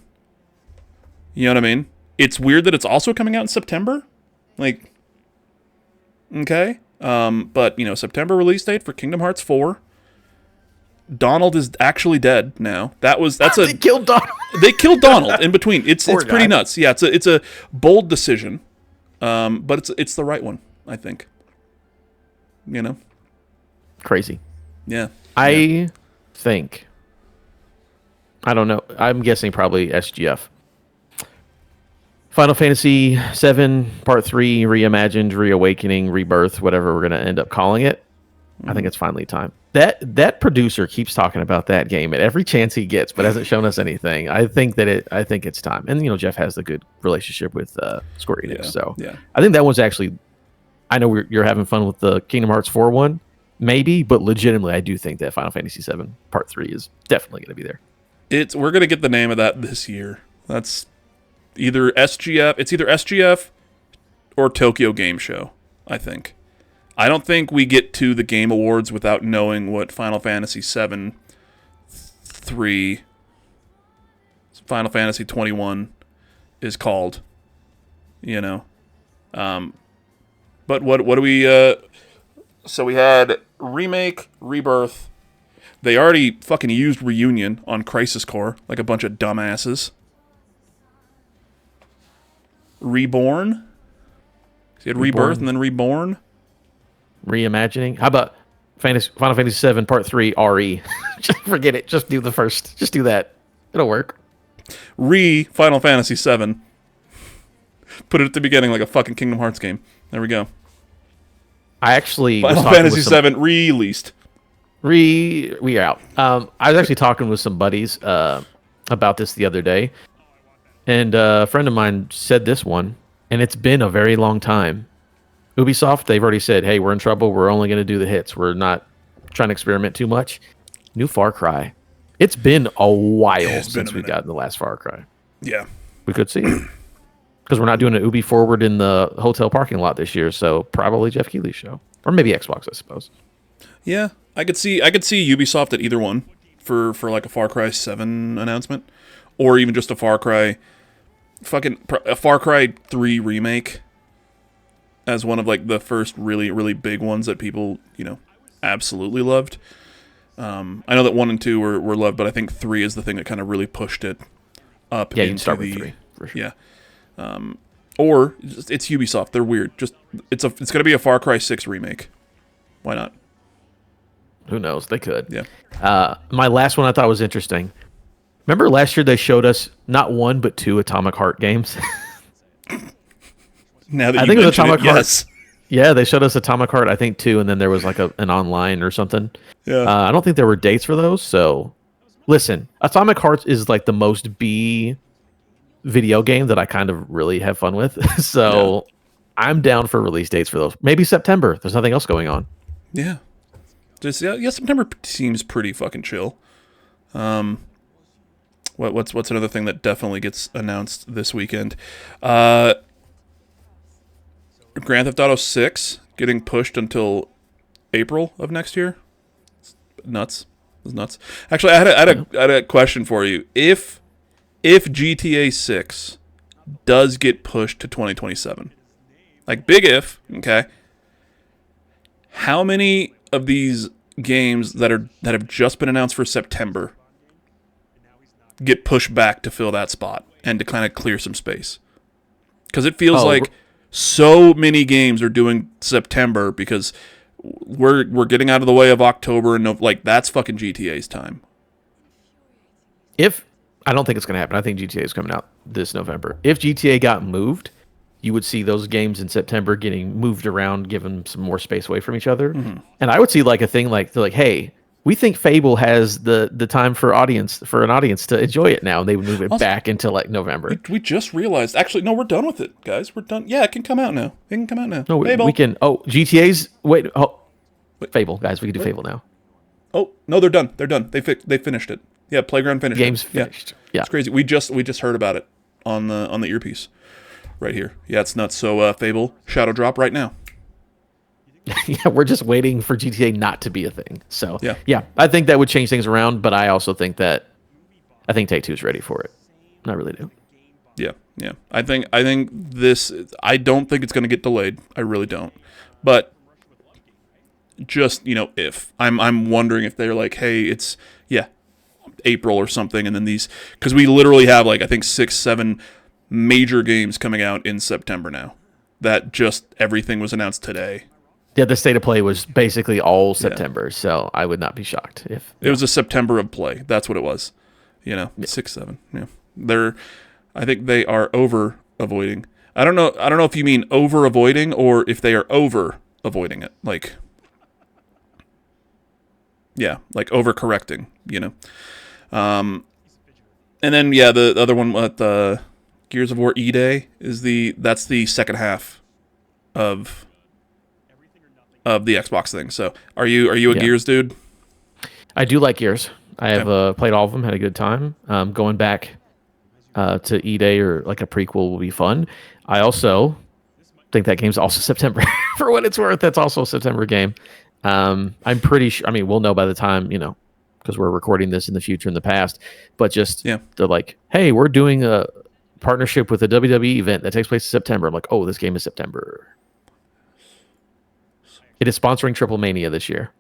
You know what I mean? It's weird that it's also coming out in September. Like, okay. But, September release date for Kingdom Hearts 4. Donald is actually dead now. They killed Donald. They killed Donald in between. It's Poor pretty guy. nuts. Yeah, it's a bold decision. But it's the right one, I think. Crazy. Yeah. I think. I don't know. I'm guessing probably SGF. Final Fantasy VII Part 3 Reimagined, Reawakening, Rebirth, whatever we're going to end up calling it. I think it's finally time. That producer keeps talking about that game at every chance he gets, but hasn't shown us anything. I think it's time. And Jeff has the good relationship with Square Enix, so I think that one's actually. I know you're having fun with the Kingdom Hearts 4 one, maybe, but legitimately, I do think that Final Fantasy VII Part 3 is definitely going to be there. We're going to get the name of that this year. That's either SGF. It's either SGF or Tokyo Game Show, I think. I don't think we get to the Game Awards without knowing what Final Fantasy 7, 3, Final Fantasy 21 is called. But what do we... So we had Remake, Rebirth. They already fucking used Reunion on Crisis Core, like a bunch of dumbasses. Reborn? So you had Rebirth and then Reborn? Reimagining. How about Final Fantasy VII Part 3 RE? Just forget it. Just do the first. Just do that. It'll work. Final Fantasy 7. Put it at the beginning like a fucking Kingdom Hearts game. There we go. I actually Final Fantasy 7 released. We are out. I was actually talking with some buddies about this the other day, and a friend of mine said this one, and it's been a very long time. Ubisoft, they've already said, hey, we're in trouble. We're only going to do the hits. We're not trying to experiment too much. New Far Cry. It's been a while since we got the last Far Cry. Yeah. We could see it. Because we're not doing an Ubi Forward in the hotel parking lot this year, so probably Jeff Keighley's show. Or maybe Xbox, I suppose. Yeah, I could see Ubisoft at either one for like a Far Cry 7 announcement. Or even just a Far Cry 3 remake as one of like the first really, really big ones that people, absolutely loved. I know that 1 and 2 were loved, but I think 3 is the thing that kind of really pushed it up. Yeah, you can start with 3. For sure. Yeah. Or it's Ubisoft. They're weird. It's going to be a Far Cry 6 remake. Why not? Who knows? They could. Yeah. My last one I thought was interesting. Remember last year they showed us not 1 but 2 Atomic Heart games? Now that I you think it was mention Atomic it, Heart. yes. Yeah, they showed us Atomic Heart, I think 2, and then there was like an online or something. Yeah. I don't think there were dates for those, so listen, Atomic Heart is like the most B video game that I kind of really have fun with. So I'm down for release dates for those. Maybe September. There's nothing else going on. Yeah. Just yeah, September seems pretty fucking chill. What's another thing that definitely gets announced this weekend? Grand Theft Auto 6 getting pushed until April of next year. It's nuts. It's nuts. Actually, I had a question for you. If GTA 6 does get pushed to 2027, like big if, okay, how many of these games that have just been announced for September get pushed back to fill that spot and to kind of clear some space? Because it feels like so many games are doing September because we're getting out of the way of October and like that's fucking GTA's time. If I don't think it's going to happen. I think GTA is coming out this November. If GTA got moved, you would see those games in September getting moved around, given some more space away from each other. Mm-hmm. And I would see like a thing like they're like, hey, we think Fable has the time for an audience to enjoy it now, and they would move it back into like November. We just realized, actually, no, we're done with it, guys. We're done. Yeah, it can come out now. It can come out now. No, we can. Oh, GTA's. Wait. Fable, guys. We can do Fable now. Oh no, they're done. They're done. They finished it. Yeah, Playground finished. Game's finished. Yeah, it's crazy. We just heard about it on the earpiece right here. Yeah, it's nuts. So Fable Shadow Drop right now. Yeah, we're just waiting for GTA not to be a thing. So yeah, I think that would change things around, but I also think Take-Two is ready for it. I really do. Yeah. I think this. I don't think it's going to get delayed. I really don't. But just if I'm wondering if they're like, hey, it's April or something, and then these, because we literally have like I think 6-7 major games coming out in September now. That just everything was announced today. Yeah, the state of play was basically all September, so I would not be shocked if it was a September of play. That's what it was. 6-7. Yeah, I think they are over avoiding. I don't know if you mean over avoiding or if they are over avoiding it. Like, like over correcting. And then the other one, the Gears of War E-Day that's the second half of the Xbox thing. So are you a Gears dude? I do like Gears. I have played all of them, had a good time. Going back to E-Day or like a prequel will be fun. I also think that game's also September. For what it's worth, that's also a September game. I'm pretty sure. I mean, we'll know by the time because we're recording this in the future, in the past. But just they're like, hey, we're doing a partnership with a WWE event that takes place in September. I'm like, oh, this game is September. It is sponsoring Triple Mania this year.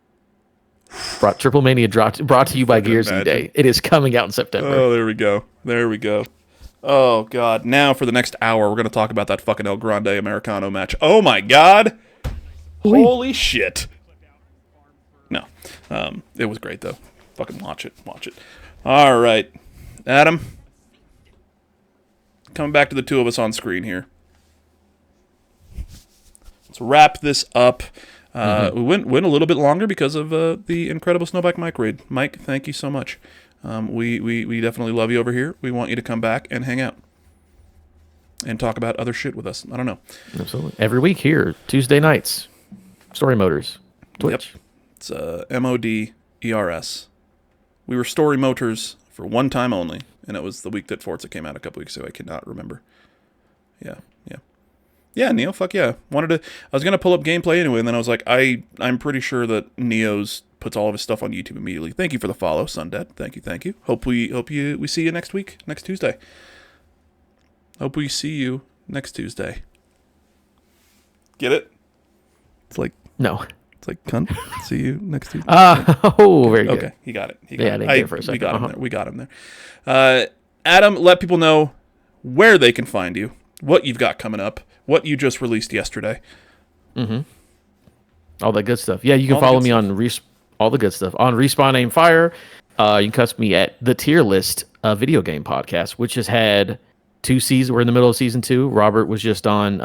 Triple Mania brought to you by Gears E-Day. It is coming out in September. Oh, there we go. Oh, God. Now, for the next hour, we're going to talk about that fucking El Grande Americano match. Oh, my God. Holy shit. No. It was great, though. Fucking watch it. All right. Adam. Coming back to the two of us on screen here. Let's wrap this up. We went a little bit longer because of the incredible Snowbike Mike raid. Mike, thank you so much. We definitely love you over here. We want you to come back and hang out and talk about other shit with us. I don't know. Absolutely. Every week here, Tuesday nights, Storymoders, Twitch. Yep. It's MODERS. We were Storymotors for one time only, and it was the week that Forza came out a couple weeks ago. I cannot remember. Yeah, Neo, fuck yeah. I was going to pull up gameplay anyway, and then I was like, I'm pretty sure that Neo's puts all of his stuff on YouTube immediately. Thank you for the follow, Sundead. Thank you. Hope we see you next week, next Tuesday. Hope we see you next Tuesday. Get it? It's like... No. It's like, cunt. See you next Tuesday. Very good. Okay, he got it. I didn't get it for a second. We got him there. Adam, let people know where they can find you, what you've got coming up, what you just released yesterday. Mm-hmm. All that good stuff. Yeah, you can follow me on all the good stuff on Respawn Aim Fire. You can catch me at the Tier List video game podcast, which has had 2 seasons. We're in the middle of season 2. Robert was just on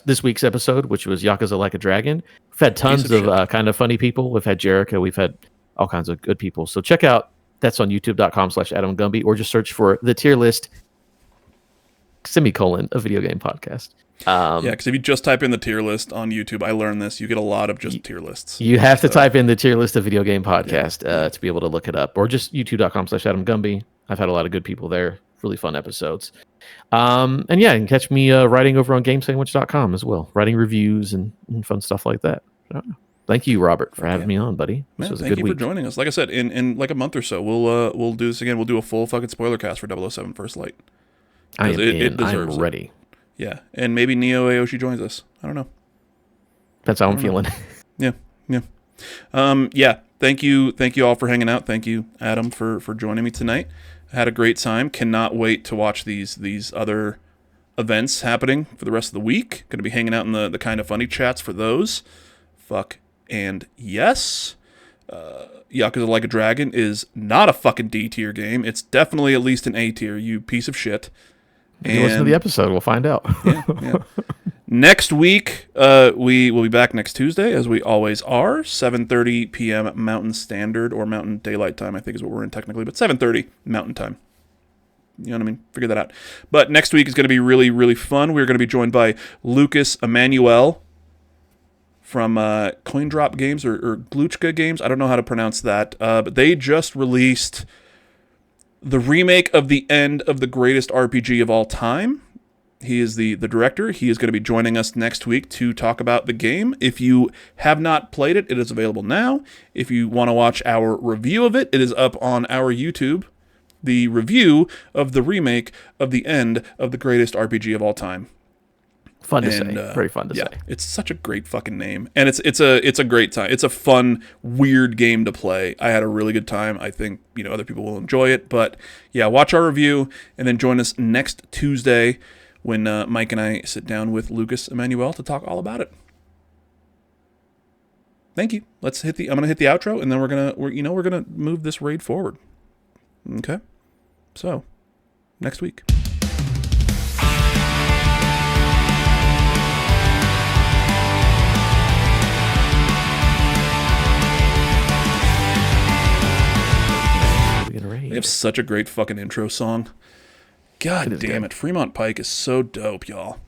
this week's episode, which was Yakuza Like a Dragon. We've had tons of kind of funny people. We've had Jericho. We've had all kinds of good people. So check out, that's on youtube.com/Adam Gumby, or just search for the Tier List semicolon a video game podcast. Yeah, because if you just type in the tier list on YouTube, I learned this, you get a lot of just tier lists. You have to type in the tier list of video game podcast to be able to look it up, or just youtube.com/Adam Gumby. I've had a lot of good people there. Really fun episodes. And yeah, you can catch me writing over on gamesandwich.com as well, writing reviews and fun stuff like that. Thank you, Robert, for having me on, buddy. This was a good week. Thank you for joining us. Like I said, in like a month or so, we'll do this again. We'll do a full fucking spoiler cast for 007 First Light. I am ready. Yeah, and maybe Neo Aoshi joins us. I don't know. That's how I'm feeling. Yeah. Yeah. Thank you all for hanging out. Thank you, Adam, for joining me tonight. I had a great time. Cannot wait to watch these other events happening for the rest of the week. Going to be hanging out in the kind of funny chats for those. Fuck and yes. Yakuza Like a Dragon is not a fucking D tier game. It's definitely at least an A tier, you piece of shit. If you listen to the episode, we'll find out. Yeah. Next week, we will be back next Tuesday, as we always are, 7:30 p.m. Mountain Standard, or Mountain Daylight Time, I think is what we're in technically, but 7:30 Mountain Time. You know what I mean? Figure that out. But next week is going to be really, really fun. We're going to be joined by Lucas Emanuel from Coindrop Games, or Gluchka Games. I don't know how to pronounce that, but they just released the remake of the end of the greatest RPG of all time. He is the director. He is going to be joining us next week to talk about the game. If you have not played it, it is available now. If you want to watch our review of it, it is up on our YouTube. The review of the remake of the end of the greatest RPG of all time. Fun to say. Very fun to say. It's such a great fucking name. And it's a great time. It's a fun, weird game to play. I had a really good time. I think, other people will enjoy it. But yeah, watch our review and then join us next Tuesday when Mike and I sit down with Lucas Emanuel to talk all about it. Thank you. I'm gonna hit the outro, and then we're gonna move this raid forward. Okay? So, next week. They have such a great fucking intro song. God damn it. Fremont Pike is so dope, y'all.